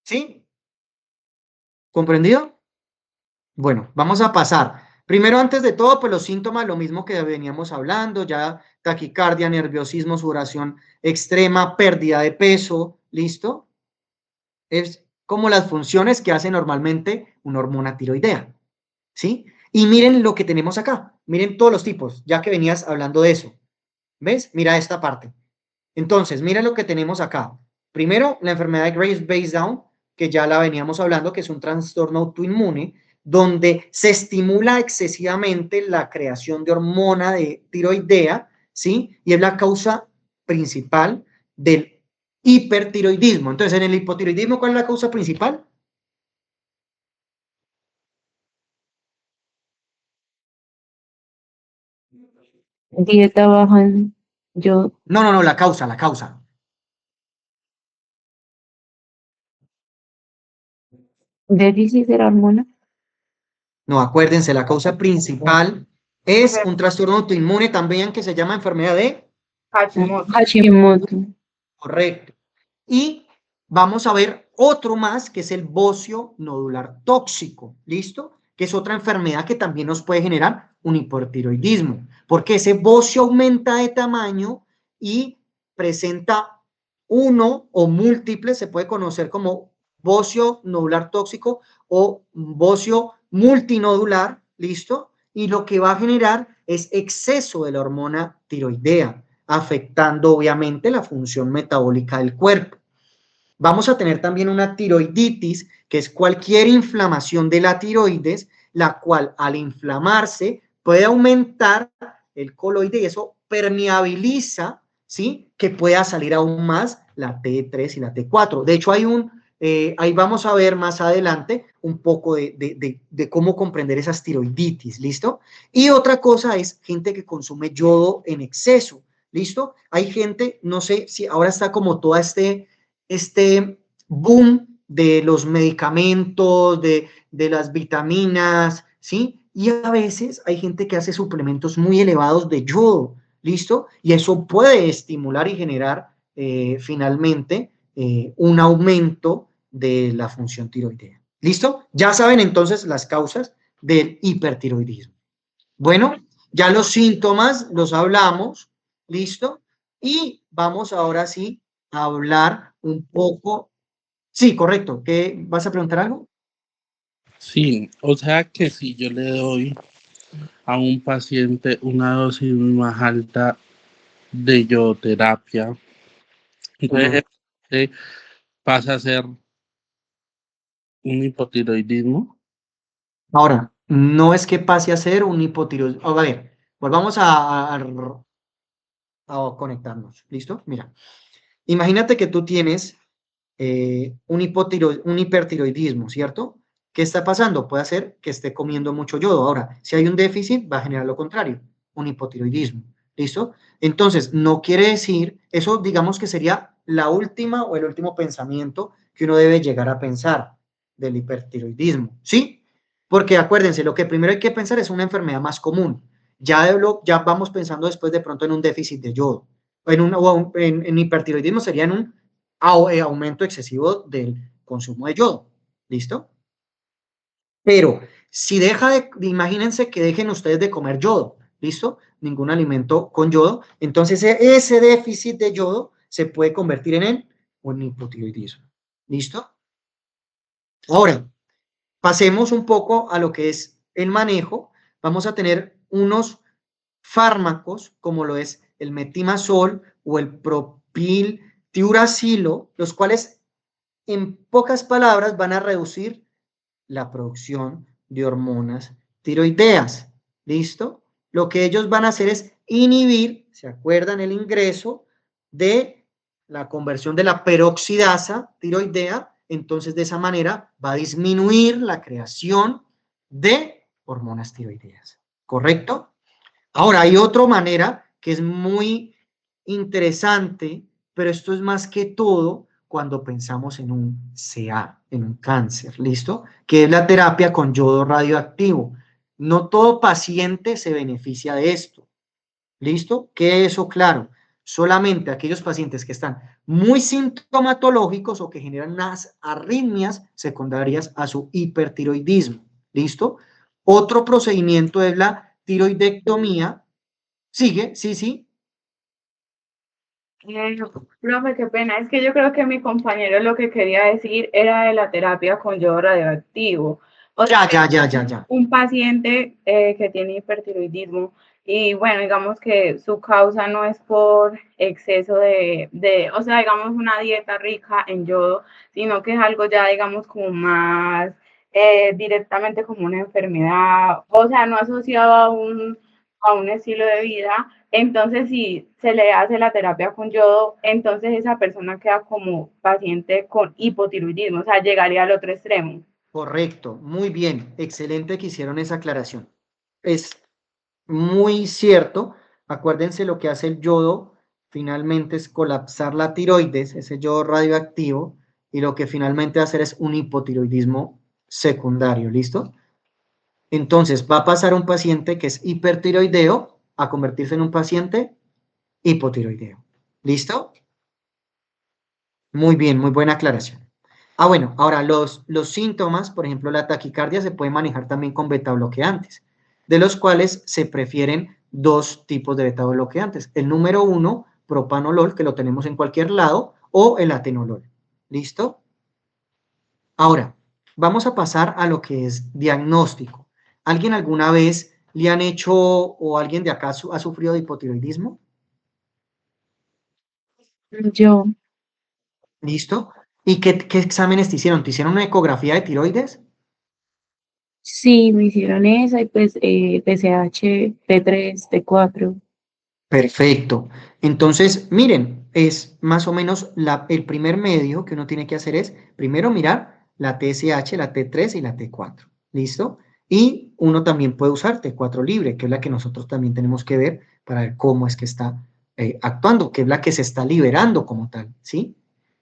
¿sí? ¿Comprendido? Bueno, vamos a pasar. Primero, antes de todo, pues los síntomas, lo mismo que veníamos hablando, ya taquicardia, nerviosismo, sudoración extrema, pérdida de peso, ¿listo? Es como las funciones que hace normalmente una hormona tiroidea, ¿sí? Y miren lo que tenemos acá, miren todos los tipos, ya que venías hablando de eso, ¿ves? Mira esta parte. Entonces, mira lo que tenemos acá. Primero, la enfermedad de Graves-Basedow, que ya la veníamos hablando, que es un trastorno autoinmune, donde se estimula excesivamente la creación de hormona de tiroidea, ¿sí? Y es la causa principal del hipertiroidismo. Entonces, en el hipotiroidismo, ¿cuál es la causa principal? Dieta baja en yodo. No, la causa, la causa. Déficit de la hormona. No, acuérdense, la causa principal es un trastorno autoinmune también que se llama enfermedad de Hashimoto. correcto. Y vamos a ver otro más, que es el bocio nodular tóxico, ¿listo? Que es otra enfermedad que también nos puede generar un hipotiroidismo, porque ese bocio aumenta de tamaño y presenta uno o múltiples, se puede conocer como bocio nodular tóxico o bocio multinodular, ¿listo? Y lo que va a generar es exceso de la hormona tiroidea, afectando obviamente la función metabólica del cuerpo. Vamos a tener también una tiroiditis, que es cualquier inflamación de la tiroides, la cual al inflamarse puede aumentar el coloide y eso permeabiliza, ¿sí? Que pueda salir aún más la T3 y la T4. De hecho, ahí vamos a ver más adelante un poco de cómo comprender esas tiroiditis, ¿listo? Y otra cosa es gente que consume yodo en exceso, ¿listo? Hay gente, no sé si ahora está como toda este boom de los medicamentos, de las vitaminas, ¿sí? Y a veces hay gente que hace suplementos muy elevados de yodo, ¿listo? Y eso puede estimular y generar finalmente un aumento de la función tiroidea. ¿Listo? Ya saben entonces las causas del hipertiroidismo. Bueno, ya los síntomas los hablamos, ¿listo? Y vamos ahora sí a hablar un poco. Sí, correcto. ¿Qué vas a preguntar algo? Sí, o sea que si yo le doy a un paciente una dosis más alta de iodoterapia, entonces pasa a ser un hipotiroidismo. Ahora, no es que pase a ser un hipotiroidismo. A ver, volvamos a conectarnos. ¿Listo? Mira, imagínate que tú tienes un hipertiroidismo, ¿cierto? ¿Qué está pasando? Puede ser que esté comiendo mucho yodo. Ahora, si hay un déficit, va a generar lo contrario, un hipotiroidismo. ¿Listo? Entonces, no quiere decir, eso digamos que sería la última o el último pensamiento que uno debe llegar a pensar del hipertiroidismo, ¿sí? Porque acuérdense, lo que primero hay que pensar es una enfermedad más común. Ya vamos pensando después de pronto en un déficit de yodo. En hipertiroidismo sería en un aumento excesivo del consumo de yodo. ¿Listo? Pero si imagínense que dejen ustedes de comer yodo, ¿listo? Ningún alimento con yodo, entonces ese déficit de yodo se puede convertir en un hipotiroidismo, ¿listo? Ahora, pasemos un poco a lo que es el manejo. Vamos a tener unos fármacos, como lo es el metimazol o el propiltiuracilo, los cuales, en pocas palabras, van a reducir la producción de hormonas tiroideas. ¿Listo? Lo que ellos van a hacer es inhibir, ¿se acuerdan? El ingreso de la conversión de la peroxidasa tiroidea. Entonces, de esa manera va a disminuir la creación de hormonas tiroideas. ¿Correcto? Ahora, hay otra manera que es muy interesante, pero esto es más que todo cuando pensamos en un CA, en un cáncer, ¿listo? Que es la terapia con yodo radioactivo. No todo paciente se beneficia de esto, ¿listo? Que eso, claro, solamente aquellos pacientes que están muy sintomatológicos o que generan unas arritmias secundarias a su hipertiroidismo, ¿listo? Otro procedimiento es la tiroidectomía. Sigue, sí, sí. Profe, qué pena. Es que yo creo que mi compañero lo que quería decir era de la terapia con yodo radioactivo. O sea, Ya. un paciente que tiene hipertiroidismo y bueno, digamos que su causa no es por exceso o sea, digamos una dieta rica en yodo, sino que es algo ya, digamos, como más directamente como una enfermedad, o sea, no asociado a un estilo de vida. Entonces, si se le hace la terapia con yodo, entonces esa persona queda como paciente con hipotiroidismo, o sea, llegaría al otro extremo. Correcto, muy bien, excelente que hicieron esa aclaración. Es muy cierto, acuérdense lo que hace el yodo, finalmente es colapsar la tiroides, ese yodo radioactivo, y lo que finalmente va a hacer es un hipotiroidismo secundario, ¿listo? Entonces va a pasar un paciente que es hipertiroideo a convertirse en un paciente hipotiroideo, ¿listo? Muy bien, muy buena aclaración. Bueno, ahora los síntomas, por ejemplo, la taquicardia se puede manejar también con betabloqueantes, de los cuales se prefieren dos tipos de betabloqueantes. El número 1, propanolol, que lo tenemos en cualquier lado, o el atenolol. ¿Listo? Ahora, vamos a pasar a lo que es diagnóstico. ¿Alguien alguna vez le han hecho o alguien de acá ha sufrido de hipotiroidismo? Yo, ¿Listo? ¿Y qué exámenes te hicieron? ¿Te hicieron una ecografía de tiroides? sí, me hicieron esa y pues TSH, T3, T4. Perfecto. Entonces, miren, es más o menos el primer medio que uno tiene que hacer es primero mirar la TSH, la T3 y la T4. ¿Listo? Y uno también puede usar T4 libre, que es la que nosotros también tenemos que ver para ver cómo es que está actuando, que es la que se está liberando como tal. ¿Sí?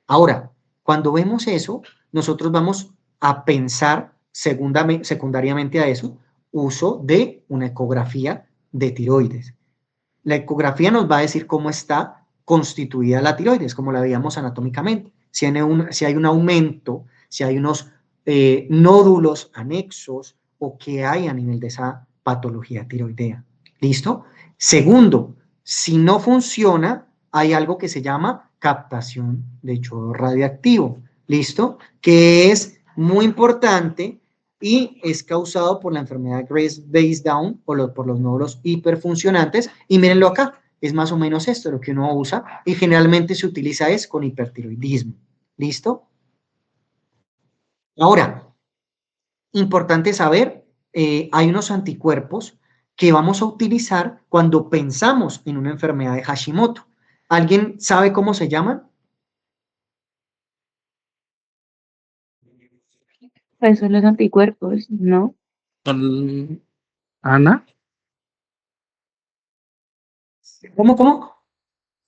Ahora, cuando vemos eso, nosotros vamos a pensar secundariamente a eso, uso de una ecografía de tiroides. La ecografía nos va a decir cómo está constituida la tiroides, como la veíamos anatómicamente. Si hay un aumento, si hay unos nódulos anexos o qué hay a nivel de esa patología tiroidea. ¿Listo? Segundo, si no funciona, hay algo que se llama captación de yodo radioactivo. ¿Listo? Que es muy importante y es causado por la enfermedad Graves-Base-Down o por los nódulos hiperfuncionantes. Y mírenlo acá, es más o menos esto lo que uno usa y generalmente se utiliza es con hipertiroidismo. ¿Listo? Ahora, importante saber, hay unos anticuerpos que vamos a utilizar cuando pensamos en una enfermedad de Hashimoto. ¿Alguien sabe cómo se llaman? Pues son los anticuerpos, ¿no? Son, Ana, ¿Cómo?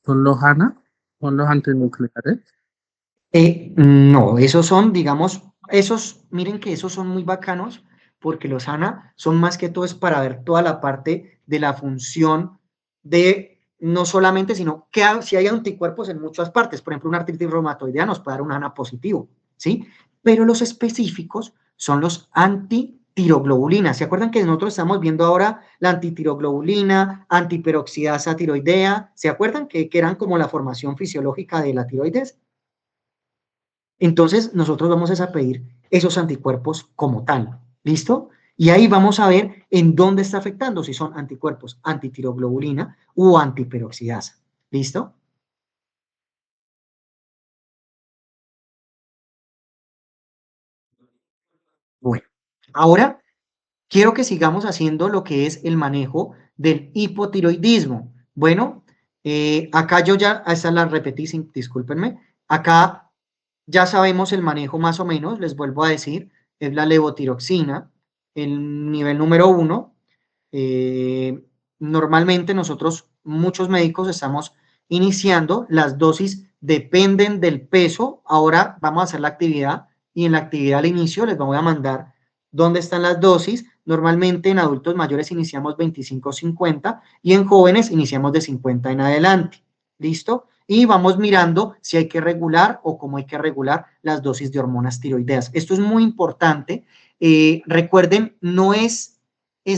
son los Ana, son los antinucleares. No, esos son, digamos, miren que esos son muy bacanos porque los ANA son más que todo es para ver toda la parte de la función de no solamente, sino que si hay anticuerpos en muchas partes, por ejemplo, una artritis reumatoidea nos puede dar un ANA positivo, ¿sí? Pero los específicos son los antitiroglobulina. ¿Se acuerdan que nosotros estamos viendo ahora la antitiroglobulina, antiperoxidasa tiroidea? ¿Se acuerdan que eran como la formación fisiológica de la tiroides? Entonces, nosotros vamos a pedir esos anticuerpos como tal, ¿listo? Y ahí vamos a ver en dónde está afectando, si son anticuerpos antitiroglobulina o antiperoxidasa, ¿listo? Bueno, ahora quiero que sigamos haciendo lo que es el manejo del hipotiroidismo. Bueno, acá yo ya, esta la repetí, discúlpenme, acá ya sabemos el manejo más o menos, les vuelvo a decir, es la levotiroxina, el nivel número 1. Normalmente nosotros, muchos médicos, estamos iniciando, las dosis dependen del peso. Ahora vamos a hacer la actividad y en la actividad al inicio les voy a mandar dónde están las dosis. Normalmente en adultos mayores iniciamos 25-50 y en jóvenes iniciamos de 50 en adelante. ¿Listo? Y vamos mirando si hay que regular o cómo hay que regular las dosis de hormonas tiroideas. Esto es muy importante. Recuerden, no es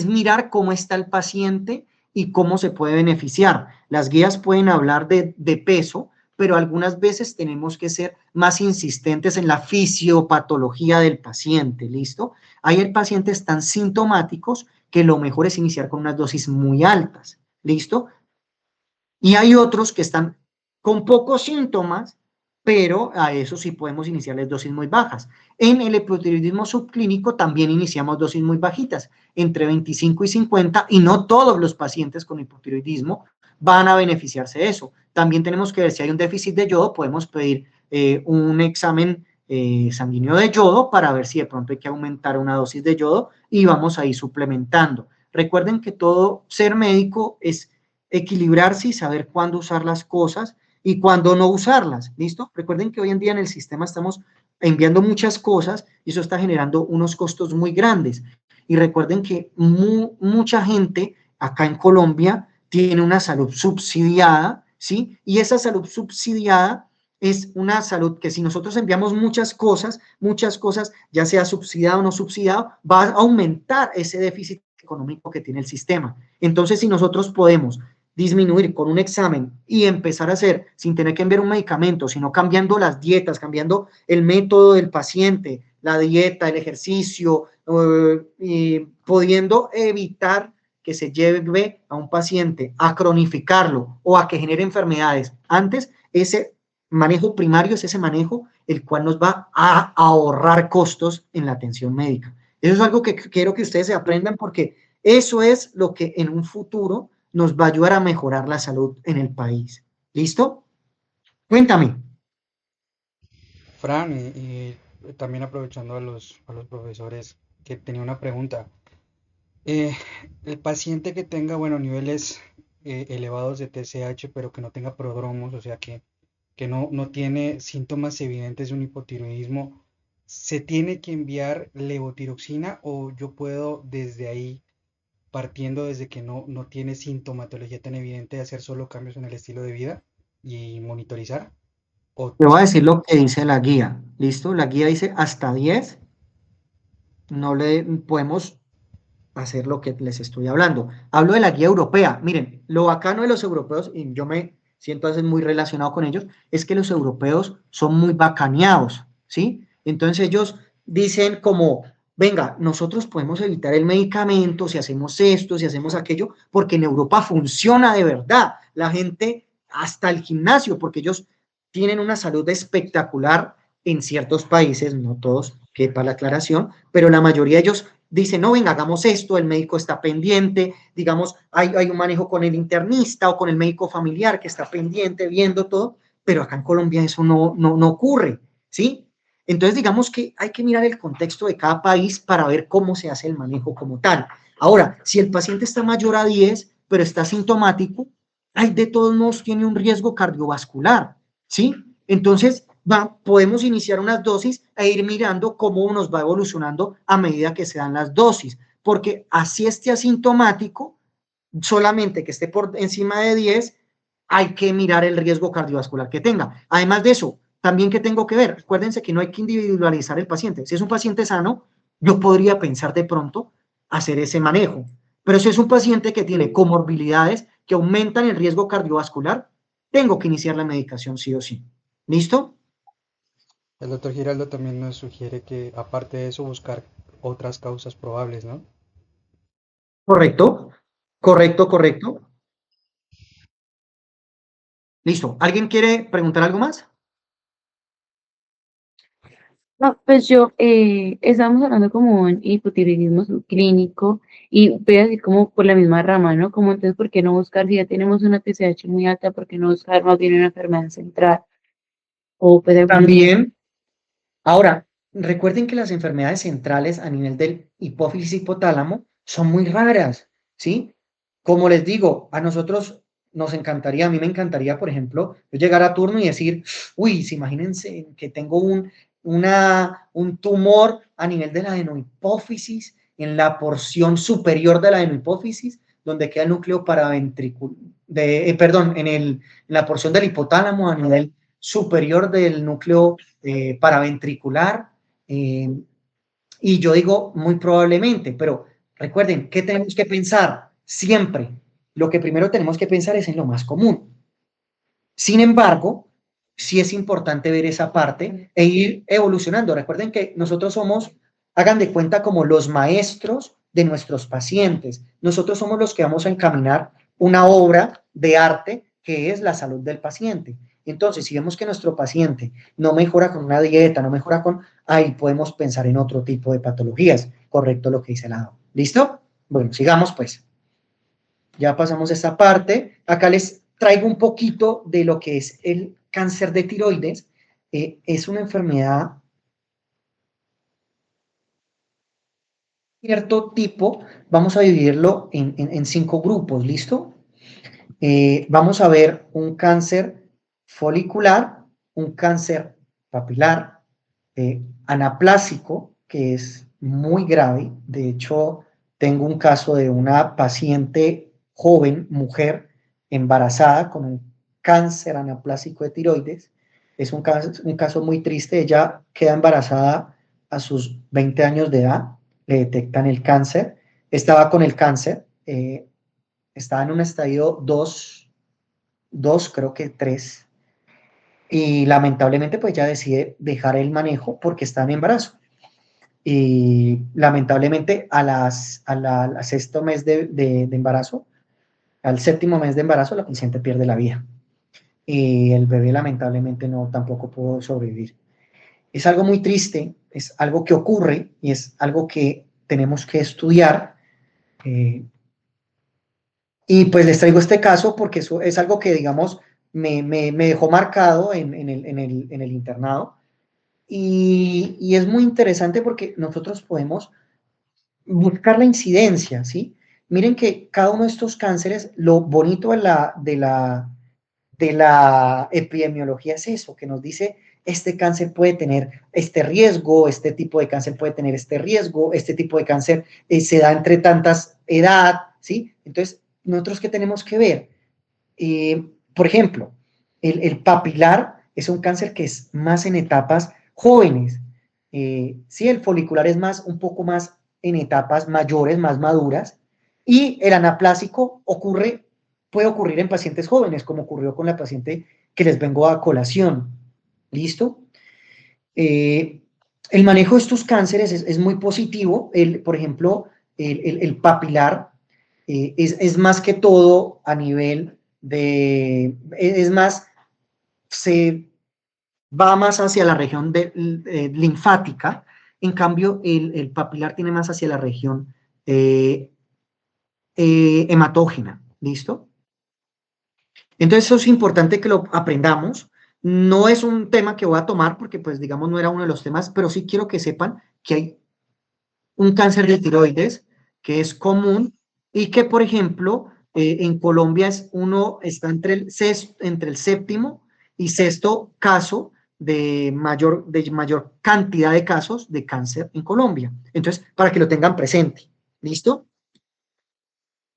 mirar cómo está el paciente y cómo se puede beneficiar. Las guías pueden hablar de peso, pero algunas veces tenemos que ser más insistentes en la fisiopatología del paciente, ¿listo? Hay pacientes tan sintomáticos que lo mejor es iniciar con unas dosis muy altas, ¿listo? Y hay otros que están con pocos síntomas, pero a eso sí podemos iniciarles dosis muy bajas. En el hipotiroidismo subclínico también iniciamos dosis muy bajitas, entre 25 y 50, y no todos los pacientes con hipotiroidismo van a beneficiarse de eso. También tenemos que ver si hay un déficit de yodo, podemos pedir un examen sanguíneo de yodo para ver si de pronto hay que aumentar una dosis de yodo y vamos a ir suplementando. Recuerden que todo ser médico es equilibrarse y saber cuándo usar las cosas y cuándo no usarlas, ¿listo? Recuerden que hoy en día en el sistema estamos enviando muchas cosas y eso está generando unos costos muy grandes. Y recuerden que mucha gente acá en Colombia tiene una salud subsidiada, ¿sí? Y esa salud subsidiada es una salud que si nosotros enviamos muchas cosas, ya sea subsidiado o no subsidiado, va a aumentar ese déficit económico que tiene el sistema. Entonces, si nosotros podemos disminuir con un examen y empezar a hacer sin tener que enviar un medicamento, sino cambiando las dietas, cambiando el método del paciente, la dieta, el ejercicio, y pudiendo evitar que se lleve a un paciente a cronificarlo o a que genere enfermedades. Antes, ese manejo primario es ese manejo el cual nos va a ahorrar costos en la atención médica. Eso es algo que quiero que ustedes se aprendan porque eso es lo que en un futuro nos va a ayudar a mejorar la salud en el país. ¿Listo? Cuéntame. Fran, y también aprovechando a los profesores, que tenía una pregunta. Eh, el paciente que tenga, bueno, niveles elevados de TSH, pero que no tenga prodromos, o sea, que no tiene síntomas evidentes de un hipotiroidismo, ¿se tiene que enviar levotiroxina o yo puedo desde ahí, partiendo desde que no tiene sintomatología tan evidente, hacer solo cambios en el estilo de vida y monitorizar? O Te voy a sí, decir lo que dice la guía. ¿Listo? La guía dice hasta 10. No le podemos hacer lo que les estoy hablando. Hablo de la guía europea. Miren, lo bacano de los europeos, y yo me siento a veces muy relacionado con ellos, es que los europeos son muy bacaneados, ¿sí? Entonces ellos dicen como, venga, nosotros podemos evitar el medicamento si hacemos esto, si hacemos aquello, porque en Europa funciona de verdad. La gente, hasta el gimnasio, porque ellos tienen una salud espectacular en ciertos países, no todos, que para la aclaración, pero la mayoría de ellos dicen, no, venga, hagamos esto, el médico está pendiente, digamos, hay un manejo con el internista o con el médico familiar que está pendiente, viendo todo, pero acá en Colombia eso no ocurre, ¿sí? Entonces, digamos que hay que mirar el contexto de cada país para ver cómo se hace el manejo como tal. Ahora, si el paciente está mayor a 10, pero está sintomático, hay de todos modos tiene un riesgo cardiovascular, ¿sí? Entonces, podemos iniciar unas dosis e ir mirando cómo nos va evolucionando a medida que se dan las dosis, porque así esté asintomático, solamente que esté por encima de 10, hay que mirar el riesgo cardiovascular que tenga. Además de eso, también que tengo que ver, recuérdense que no hay que individualizar el paciente. Si es un paciente sano, yo podría pensar de pronto hacer ese manejo. Pero si es un paciente que tiene comorbilidades que aumentan el riesgo cardiovascular, tengo que iniciar la medicación sí o sí. ¿Listo? El doctor Giraldo también nos sugiere que, aparte de eso, buscar otras causas probables, ¿no? Correcto, correcto, correcto. Listo. ¿Alguien quiere preguntar algo más? No, pues estábamos hablando como un hipotiroidismo subclínico y voy a decir como por la misma rama, ¿no? Como entonces, ¿por qué no buscar, si ya tenemos una TSH muy alta, por qué no buscar más bien una enfermedad central? O pues También. Ahora, recuerden que las enfermedades centrales a nivel del hipófisis hipotálamo son muy raras, ¿sí? Como les digo, a nosotros nos encantaría, a mí me encantaría, por ejemplo, yo llegar a turno y decir, uy, imagínense que tengo un tumor a nivel de la adenohipófisis, en la porción superior de la adenohipófisis, donde queda el núcleo paraventricular, perdón, en la porción del hipotálamo a nivel superior del núcleo paraventricular, y yo digo muy probablemente, pero recuerden, ¿qué tenemos que pensar? Siempre, lo que primero tenemos que pensar es en lo más común. Sin embargo, sí es importante ver esa parte e ir evolucionando. Recuerden que nosotros somos, hagan de cuenta, como los maestros de nuestros pacientes. Nosotros somos los que vamos a encaminar una obra de arte que es la salud del paciente. Entonces, si vemos que nuestro paciente no mejora con una dieta, no mejora con, ahí podemos pensar en otro tipo de patologías. Correcto lo que dice Lado. ¿Listo? Bueno, sigamos pues. Ya pasamos esta parte. Acá les traigo un poquito de lo que es el cáncer de tiroides. Es una enfermedad cierto tipo. Vamos a dividirlo en 5 grupos, ¿listo? Vamos a ver un cáncer folicular, un cáncer papilar, anaplásico, que es muy grave. De hecho, tengo un caso de una paciente joven, mujer, embarazada con un cáncer anaplásico de tiroides. Es un caso muy triste. Ella queda embarazada a sus 20 años de edad, le detectan el cáncer. Estaba con el cáncer, estaba en un estadio 2, creo que 3, y lamentablemente pues ya decide dejar el manejo porque está en embarazo. Y lamentablemente al sexto mes de embarazo, al séptimo mes de embarazo, la paciente pierde la vida. Y el bebé lamentablemente no tampoco pudo sobrevivir. Es algo muy triste, es algo que ocurre y es algo que tenemos que estudiar. Y pues les traigo este caso porque eso es algo que, digamos, me dejó marcado en el internado. Y es muy interesante porque nosotros podemos buscar la incidencia, ¿sí? Miren que cada uno de estos cánceres, lo bonito de la epidemiología es eso, que nos dice, este cáncer puede tener este riesgo, este tipo de cáncer puede tener este riesgo, este tipo de cáncer se da entre tantas edad, ¿sí? Entonces, nosotros qué tenemos que ver. Por ejemplo, el papilar es un cáncer que es más en etapas jóvenes. Sí, el folicular es más, un poco más en etapas mayores, más maduras. Y el anaplásico puede ocurrir en pacientes jóvenes, como ocurrió con la paciente que les vengo a colación. ¿Listo? El manejo de estos cánceres es muy positivo. Por ejemplo, el papilar es más que todo a nivel es más, se va más hacia la región linfática. En cambio, el papilar tiene más hacia la región hematógena. ¿Listo? Entonces, eso es importante que lo aprendamos. No es un tema que voy a tomar porque, pues, digamos, no era uno de los temas, pero sí quiero que sepan que hay un cáncer de tiroides que es común y que, por ejemplo, en Colombia está entre el séptimo y sexto caso de mayor cantidad de casos de cáncer en Colombia. Entonces, para que lo tengan presente. ¿Listo?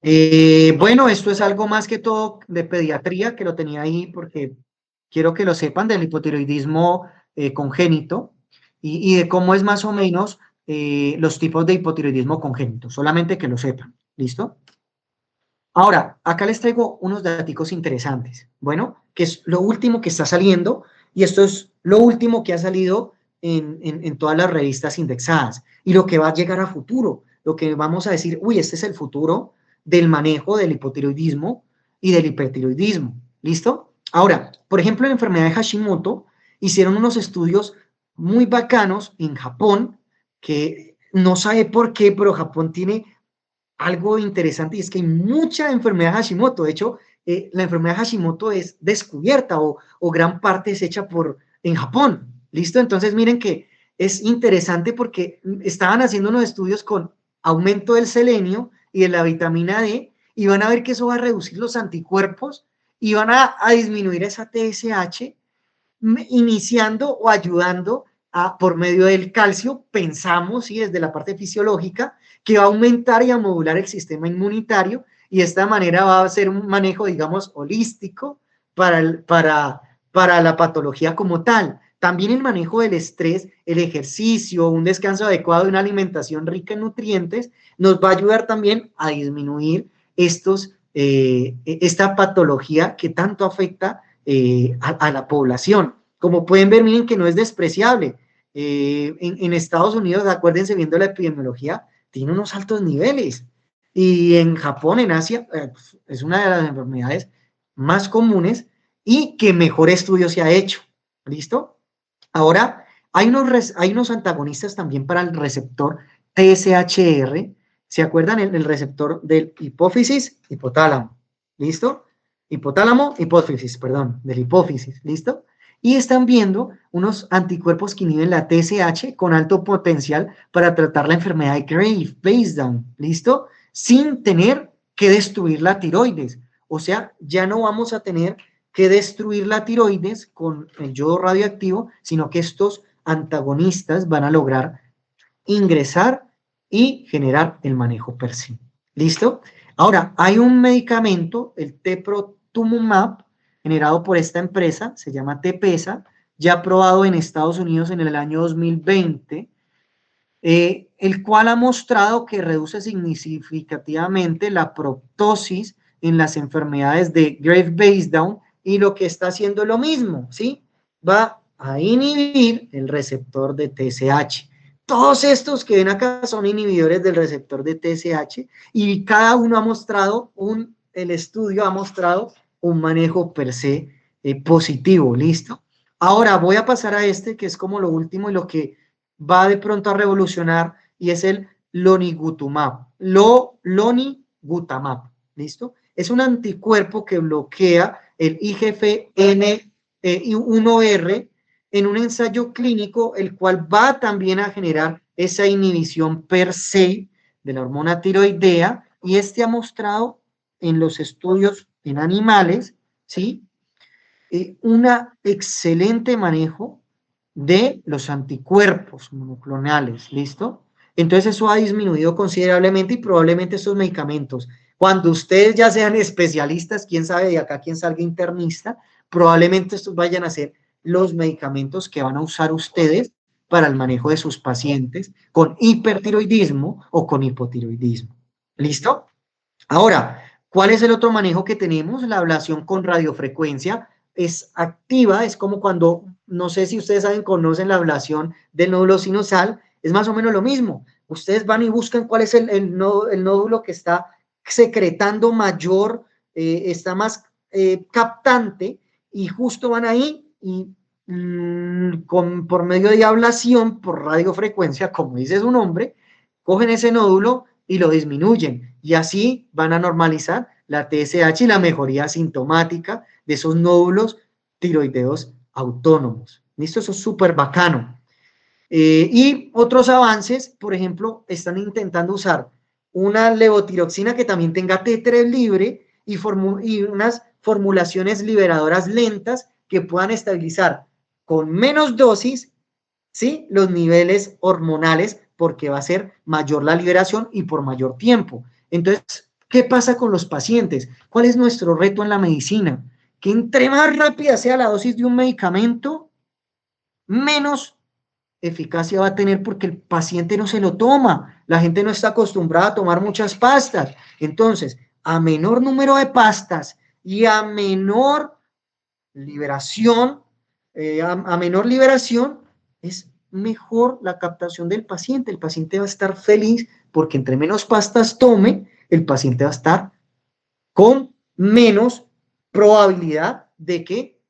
Bueno, esto es algo más que todo de pediatría, que lo tenía ahí porque quiero que lo sepan del hipotiroidismo congénito y de cómo es más o menos los tipos de hipotiroidismo congénito, solamente que lo sepan, ¿listo? Ahora, acá les traigo unos datos interesantes, bueno, que es lo último que está saliendo y esto es lo último que ha salido en todas las revistas indexadas y lo que va a llegar a futuro, lo que vamos a decir, uy, este es el futuro del manejo del hipotiroidismo y del hipertiroidismo, ¿listo? Ahora, por ejemplo, en la enfermedad de Hashimoto hicieron unos estudios muy bacanos en Japón, que no sabe por qué, pero Japón tiene algo interesante y es que hay mucha enfermedad de Hashimoto. De hecho, la enfermedad de Hashimoto es descubierta o gran parte es hecha en Japón. ¿Listo? Entonces, miren que es interesante porque estaban haciendo unos estudios con aumento del selenio y de la vitamina D y van a ver que eso va a reducir los anticuerpos y van a disminuir esa TSH iniciando o ayudando por medio del calcio, pensamos, y desde la parte fisiológica, que va a aumentar y a modular el sistema inmunitario y de esta manera va a ser un manejo, digamos, holístico para la patología como tal. También el manejo del estrés, el ejercicio, un descanso adecuado y una alimentación rica en nutrientes nos va a ayudar también a disminuir esta patología que tanto afecta a la población. Como pueden ver, miren que no es despreciable. En Estados Unidos, acuérdense, viendo la epidemiología, tiene unos altos niveles. Y en Japón, en Asia, es una de las enfermedades más comunes y que mejor estudio se ha hecho. ¿Listo? Ahora, hay unos antagonistas también para el receptor TSHR. ¿Se acuerdan? El receptor del hipófisis, hipotálamo. ¿Listo? Hipotálamo, hipófisis, perdón, del hipófisis. ¿Listo? Y están viendo unos anticuerpos que inhiben la TSH con alto potencial para tratar la enfermedad de Graves, Basedown, ¿listo? Sin tener que destruir la tiroides. O sea, ya no vamos a tener que destruir la tiroides con el yodo radioactivo, sino que estos antagonistas van a lograr ingresar y generar el manejo per se. ¿Listo? Ahora, hay un medicamento, el teprotumumab, generado por esta empresa, se llama Tepeza, ya aprobado en Estados Unidos en el año 2020, el cual ha mostrado que reduce significativamente la proptosis en las enfermedades de Graves-Basedown y lo que está haciendo lo mismo, ¿sí? Va a inhibir el receptor de TSH. Todos estos que ven acá son inhibidores del receptor de TSH y cada uno ha mostrado, el estudio ha mostrado un manejo per se positivo, ¿listo? Ahora voy a pasar a este que es como lo último y lo que va de pronto a revolucionar y es el lonigutamab. Lonigutamab, ¿listo? Es un anticuerpo que bloquea el IGF-1R en un ensayo clínico, el cual va también a generar esa inhibición per se de la hormona tiroidea y este ha mostrado en los estudios en animales, ¿sí? Un excelente manejo de los anticuerpos monoclonales, ¿listo? Entonces eso ha disminuido considerablemente y probablemente estos medicamentos, cuando ustedes ya sean especialistas, quién sabe de acá quién salga internista, probablemente estos vayan a ser los medicamentos que van a usar ustedes para el manejo de sus pacientes con hipertiroidismo o con hipotiroidismo. ¿Listo? Ahora, ¿cuál es el otro manejo que tenemos? La ablación con radiofrecuencia es activa, es como cuando, no sé si ustedes saben, conocen la ablación del nódulo sinusal, es más o menos lo mismo. Ustedes van y buscan cuál es el nódulo que está secretando mayor, está más captante y justo van ahí y por medio de ablación por radiofrecuencia, como dice su nombre, cogen ese nódulo y lo disminuyen y así van a normalizar la TSH y la mejoría sintomática de esos nódulos tiroideos autónomos. ¿Listo? Eso es súper bacano. Y otros avances, por ejemplo, están intentando usar una levotiroxina que también tenga T3 libre y unas formulaciones liberadoras lentas que puedan estabilizar con menos dosis, ¿sí?, los niveles hormonales, porque va a ser mayor la liberación y por mayor tiempo. Entonces, ¿qué pasa con los pacientes? ¿Cuál es nuestro reto en la medicina? Que entre más rápida sea la dosis de un medicamento, menos eficacia va a tener porque el paciente no se lo toma. La gente no está acostumbrada a tomar muchas pastas. Entonces, a menor número de pastas y a menor liberación, a menor liberación, es mejor la captación del paciente. El paciente va a estar feliz porque entre menos pastas tome, el paciente va a estar con menos probabilidad de que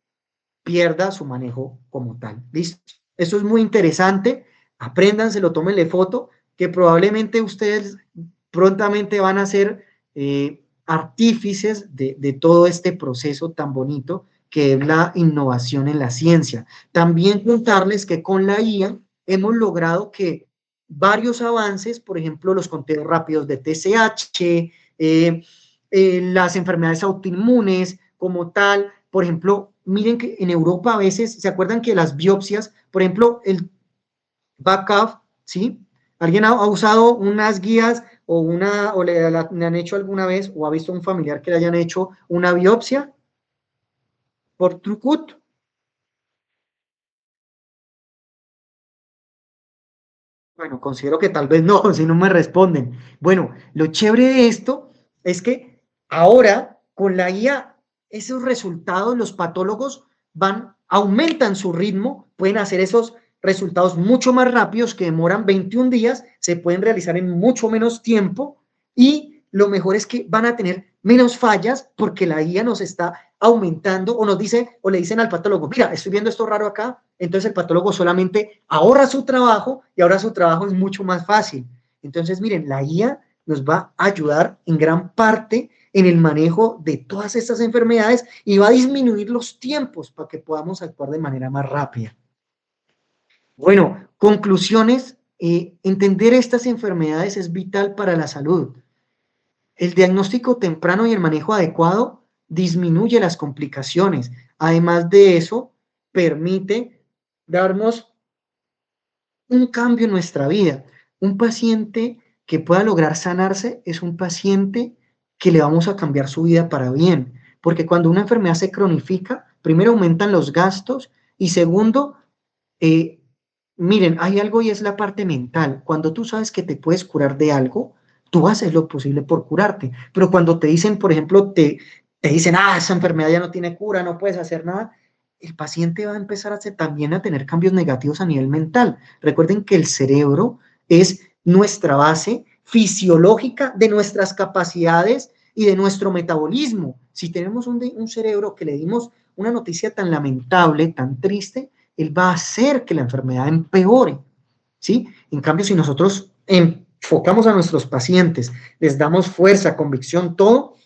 pierda su manejo como tal. ¿Listo? Eso es muy interesante. Apréndanselo, tómenle foto, que probablemente ustedes prontamente van a ser artífices de todo este proceso tan bonito que es la innovación en la ciencia. También contarles que con la IA hemos logrado que varios avances, por ejemplo, los conteos rápidos de TSH, las enfermedades autoinmunes como tal, por ejemplo, miren que en Europa a veces, ¿se acuerdan que las biopsias, por ejemplo, el backup, ¿sí? ¿Alguien ha usado unas guías o le han hecho alguna vez o ha visto un familiar que le hayan hecho una biopsia por Trucut? Bueno, considero que tal vez no, si no me responden. Bueno, lo chévere de esto es que ahora con la guía, esos resultados, los patólogos aumentan su ritmo, pueden hacer esos resultados mucho más rápidos que demoran 21 días, se pueden realizar en mucho menos tiempo y lo mejor es que van a tener menos fallas porque la guía nos está aumentando o nos dice o le dicen al patólogo, mira, estoy viendo esto raro acá, entonces el patólogo solamente ahorra su trabajo y ahora su trabajo es mucho más fácil. Entonces, miren, la guía nos va a ayudar en gran parte en el manejo de todas estas enfermedades y va a disminuir los tiempos para que podamos actuar de manera más rápida. Bueno, conclusiones, entender estas enfermedades es vital para la salud. El diagnóstico temprano y el manejo adecuado disminuye las complicaciones. Además de eso, permite darnos un cambio en nuestra vida. Un paciente que pueda lograr sanarse es un paciente que le vamos a cambiar su vida para bien, porque cuando una enfermedad se cronifica, primero aumentan los gastos y segundo, miren, hay algo y es la parte mental. Cuando tú sabes que te puedes curar de algo, tú haces lo posible por curarte. Pero cuando te dicen, por ejemplo, te dicen, esa enfermedad ya no tiene cura, no puedes hacer nada, el paciente va a empezar también a tener cambios negativos a nivel mental. Recuerden que el cerebro es nuestra base fisiológica de nuestras capacidades y de nuestro metabolismo. Si tenemos un cerebro que le dimos una noticia tan lamentable, tan triste, él va a hacer que la enfermedad empeore, ¿sí? En cambio, si nosotros enfocamos a nuestros pacientes, les damos fuerza, convicción, todo,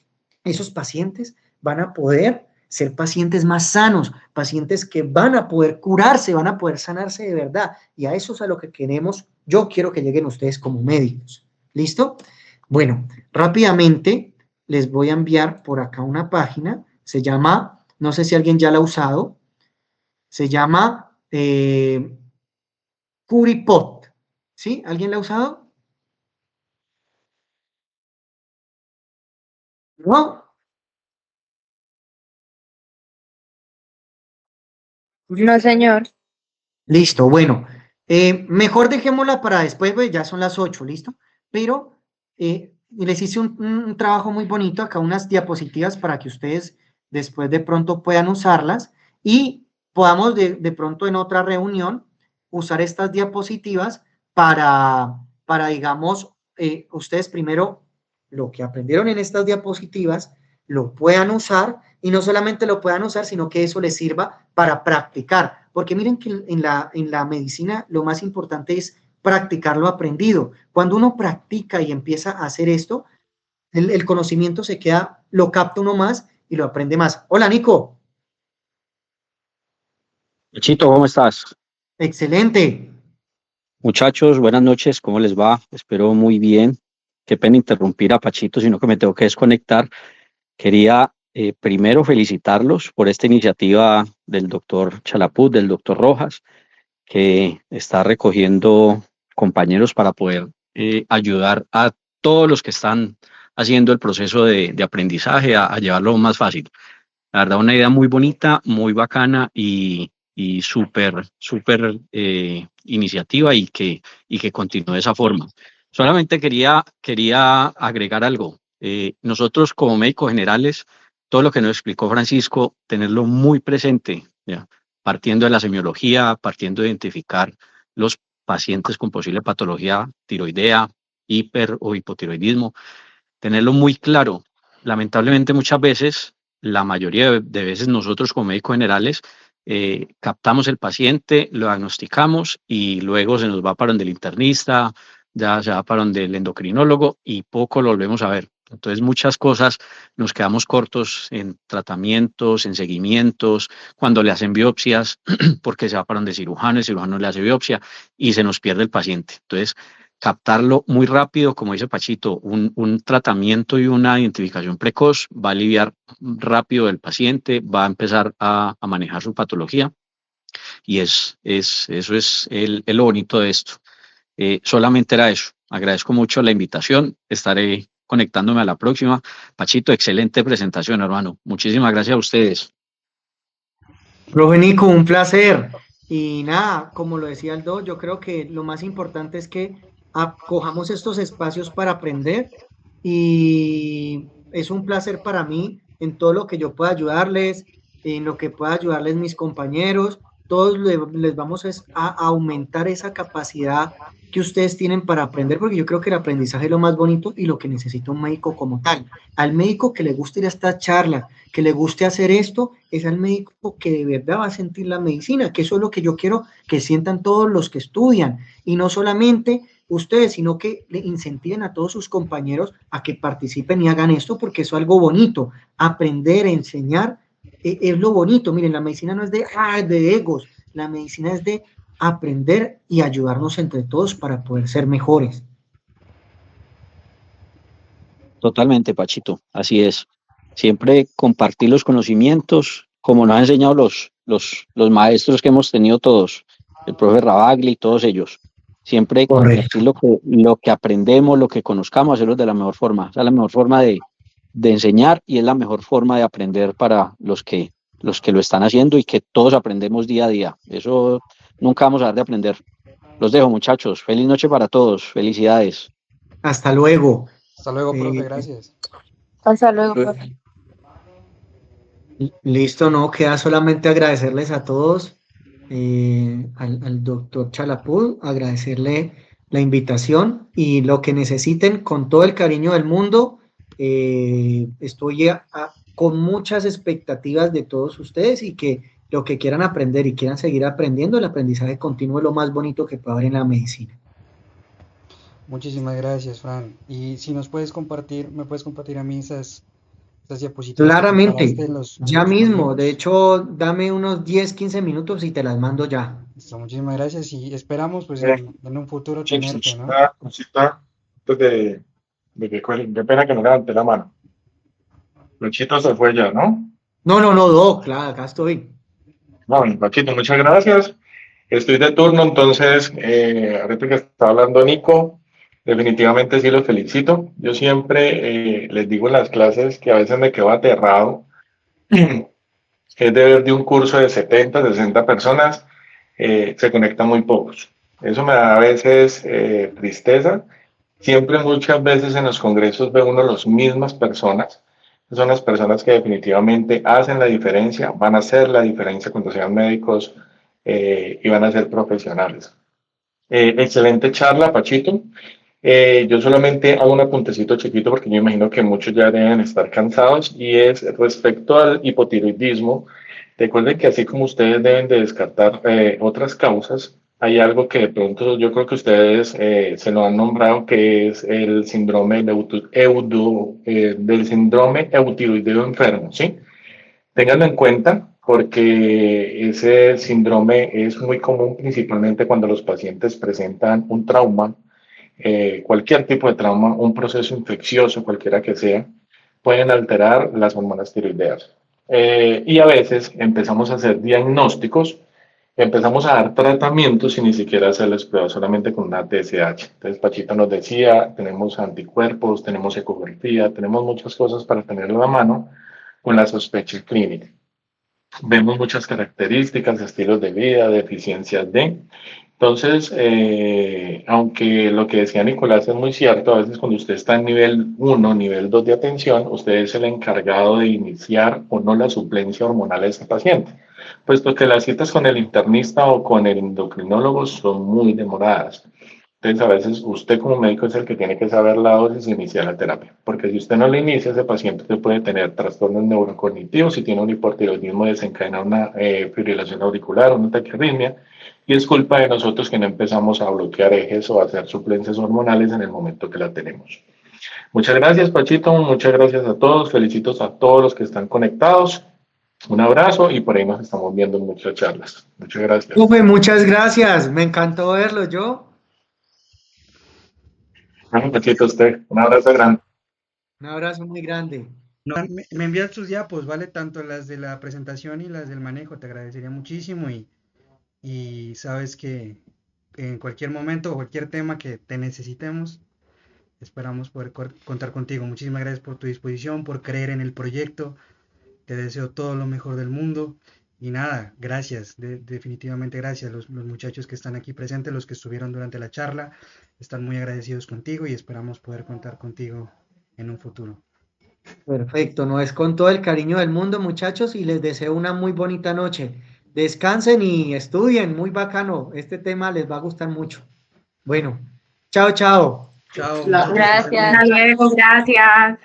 esos pacientes van a poder ser pacientes más sanos, pacientes que van a poder curarse, van a poder sanarse de verdad. Y a eso es a lo que queremos, yo quiero que lleguen ustedes como médicos. ¿Listo? Bueno, rápidamente les voy a enviar por acá una página, se llama, no sé si alguien ya la ha usado, se llama Curipot, ¿sí? ¿Alguien la ha usado? ¿No? No, señor. Listo, bueno. Mejor dejémosla para después, pues ya son las 8, ¿listo? Pero les hice un trabajo muy bonito, acá unas diapositivas para que ustedes después de pronto puedan usarlas y podamos de pronto en otra reunión usar estas diapositivas para digamos, ustedes primero lo que aprendieron en estas diapositivas lo puedan usar y no solamente lo puedan usar, sino que eso les sirva para practicar. Porque miren que en la medicina lo más importante es practicar lo aprendido. Cuando uno practica y empieza a hacer esto, el conocimiento se queda, lo capta uno más y lo aprende más. Hola, Nico. Chito, ¿cómo estás? Excelente. Muchachos, buenas noches, ¿cómo les va? Espero muy bien. Qué pena interrumpir a Pachito, sino que me tengo que desconectar. Quería primero felicitarlos por esta iniciativa del doctor Chalaput, del doctor Rojas, que está recogiendo compañeros para poder ayudar a todos los que están haciendo el proceso de aprendizaje a llevarlo más fácil. La verdad, una idea muy bonita, muy bacana y súper iniciativa y que continúe de esa forma. Solamente quería agregar algo. Nosotros como médicos generales, todo lo que nos explicó Francisco, tenerlo muy presente, ¿ya? Partiendo de la semiología, partiendo de identificar los pacientes con posible patología tiroidea, hiper o hipotiroidismo, tenerlo muy claro. Lamentablemente muchas veces, la mayoría de veces nosotros como médicos generales captamos el paciente, lo diagnosticamos y luego se nos va para donde el internista, ya se va para donde el endocrinólogo y poco lo volvemos a ver. Entonces muchas cosas nos quedamos cortos en tratamientos, en seguimientos, cuando le hacen biopsias, porque se va para donde el cirujano le hace biopsia y se nos pierde el paciente. Entonces captarlo muy rápido, como dice Pachito, un tratamiento y una identificación precoz va a aliviar rápido el paciente, va a empezar a manejar su patología y eso es lo bonito de esto. Solamente era eso. Agradezco mucho la invitación. Estaré conectándome a la próxima. Pachito, excelente presentación, hermano. Muchísimas gracias a ustedes. Profe Nico, un placer. Y nada, como lo decía Aldo, yo creo que lo más importante es que acojamos estos espacios para aprender y es un placer para mí en todo lo que yo pueda ayudarles, en lo que pueda ayudarles mis compañeros. Todos les vamos a aumentar esa capacidad que ustedes tienen para aprender, porque yo creo que el aprendizaje es lo más bonito y lo que necesita un médico como tal. Al médico que le guste ir a esta charla, que le guste hacer esto, es al médico que de verdad va a sentir la medicina, que eso es lo que yo quiero que sientan todos los que estudian, y no solamente ustedes, sino que le incentiven a todos sus compañeros a que participen y hagan esto, porque eso es algo bonito. Aprender, enseñar, es lo bonito. Miren, la medicina no es de egos, la medicina es de aprender y ayudarnos entre todos para poder ser mejores. Totalmente, Pachito, así es. Siempre compartir los conocimientos, como nos han enseñado los maestros que hemos tenido todos, el profe Rabagli, todos ellos. Siempre compartir lo que aprendemos, lo que conozcamos, hacerlo de la mejor forma. Esa es la mejor forma de enseñar y es la mejor forma de aprender para los que lo están haciendo y que todos aprendemos día a día. Eso nunca vamos a dejar de aprender. Los dejo, muchachos. Feliz noche para todos. Felicidades. Hasta luego. Hasta luego, profe, gracias. Hasta luego, profe. Listo, no, queda solamente agradecerles a todos, al doctor Chalapud, agradecerle la invitación y lo que necesiten con todo el cariño del mundo. Estoy con muchas expectativas de todos ustedes y que lo que quieran aprender y quieran seguir aprendiendo, el aprendizaje continuo es lo más bonito que puede haber en la medicina. Muchísimas gracias, Fran. Y si nos puedes compartir, me puedes compartir a mí esas diapositivas. Claramente, ya mismo. libros. De hecho, dame unos 10, 15 minutos y te las mando ya. Listo, muchísimas gracias y esperamos pues en un futuro tenerte, ¿no? Una cosita antes de que cuelgue. Qué pena que no levante la mano. Luchito se fue ya, ¿no? No, Doc, claro, acá estoy. Bueno, Luchito, muchas gracias. Estoy de turno, entonces, ahorita que está hablando Nico, definitivamente sí los felicito. Yo siempre les digo en las clases que a veces me quedo aterrado. Es de ver de un curso de 70, 60 personas, se conectan muy pocos. Eso me da a veces tristeza. Siempre, muchas veces en los congresos ve uno las mismas personas. Son las personas que definitivamente hacen la diferencia, van a hacer la diferencia cuando sean médicos y van a ser profesionales. Excelente charla, Pachito. Yo solamente hago un apuntecito chiquito porque yo imagino que muchos ya deben estar cansados y es respecto al hipotiroidismo. Recuerden que así como ustedes deben de descartar otras causas, hay algo que de pronto yo creo que ustedes se lo han nombrado, que es el síndrome del síndrome eutiroideo enfermo, ¿sí? Ténganlo en cuenta porque ese síndrome es muy común principalmente cuando los pacientes presentan un trauma, cualquier tipo de trauma, un proceso infeccioso, cualquiera que sea, pueden alterar las hormonas tiroideas. Y a veces empezamos a hacer diagnósticos, empezamos a dar tratamientos y ni siquiera hacerles pruebas, solamente con una TSH. Entonces, Pachito nos decía, tenemos anticuerpos, tenemos ecografía, tenemos muchas cosas para tenerlo a la mano con la sospecha clínica. Vemos muchas características, estilos de vida, deficiencias de. Entonces, aunque lo que decía Nicolás es muy cierto, a veces cuando usted está en nivel 1, nivel 2 de atención, usted es el encargado de iniciar o no la suplencia hormonal a ese paciente, puesto que las citas con el internista o con el endocrinólogo son muy demoradas. Entonces, a veces usted como médico es el que tiene que saber la dosis e iniciar la terapia, porque si usted no le inicia, ese paciente usted puede tener trastornos neurocognitivos, si tiene un hipotiroidismo desencadena una fibrilación auricular, una taquiarritmia, y es culpa de nosotros que no empezamos a bloquear ejes o a hacer suplencias hormonales en el momento que la tenemos. Muchas gracias, Pachito, muchas gracias a todos, felicitos a todos los que están conectados, un abrazo y por ahí nos estamos viendo en muchas charlas. Muchas gracias. Ufe, muchas gracias, me encantó verlo yo. Bueno, Pachito, usted, un abrazo grande. Un abrazo muy grande. Me envías tus diapos, ¿vale? Tanto las de la presentación y las del manejo, te agradecería muchísimo y sabes que en cualquier momento o cualquier tema que te necesitemos, esperamos poder contar contigo. Muchísimas gracias por tu disposición, por creer en el proyecto, te deseo todo lo mejor del mundo y nada, gracias, definitivamente gracias. Los muchachos que están aquí presentes, los que estuvieron durante la charla, están muy agradecidos contigo y esperamos poder contar contigo en un futuro. Perfecto, no es con todo el cariño del mundo, muchachos, y les deseo una muy bonita noche. Descansen y estudien, muy bacano. Este tema les va a gustar mucho. Bueno, chao, chao. Chao. Gracias. Hasta luego, gracias.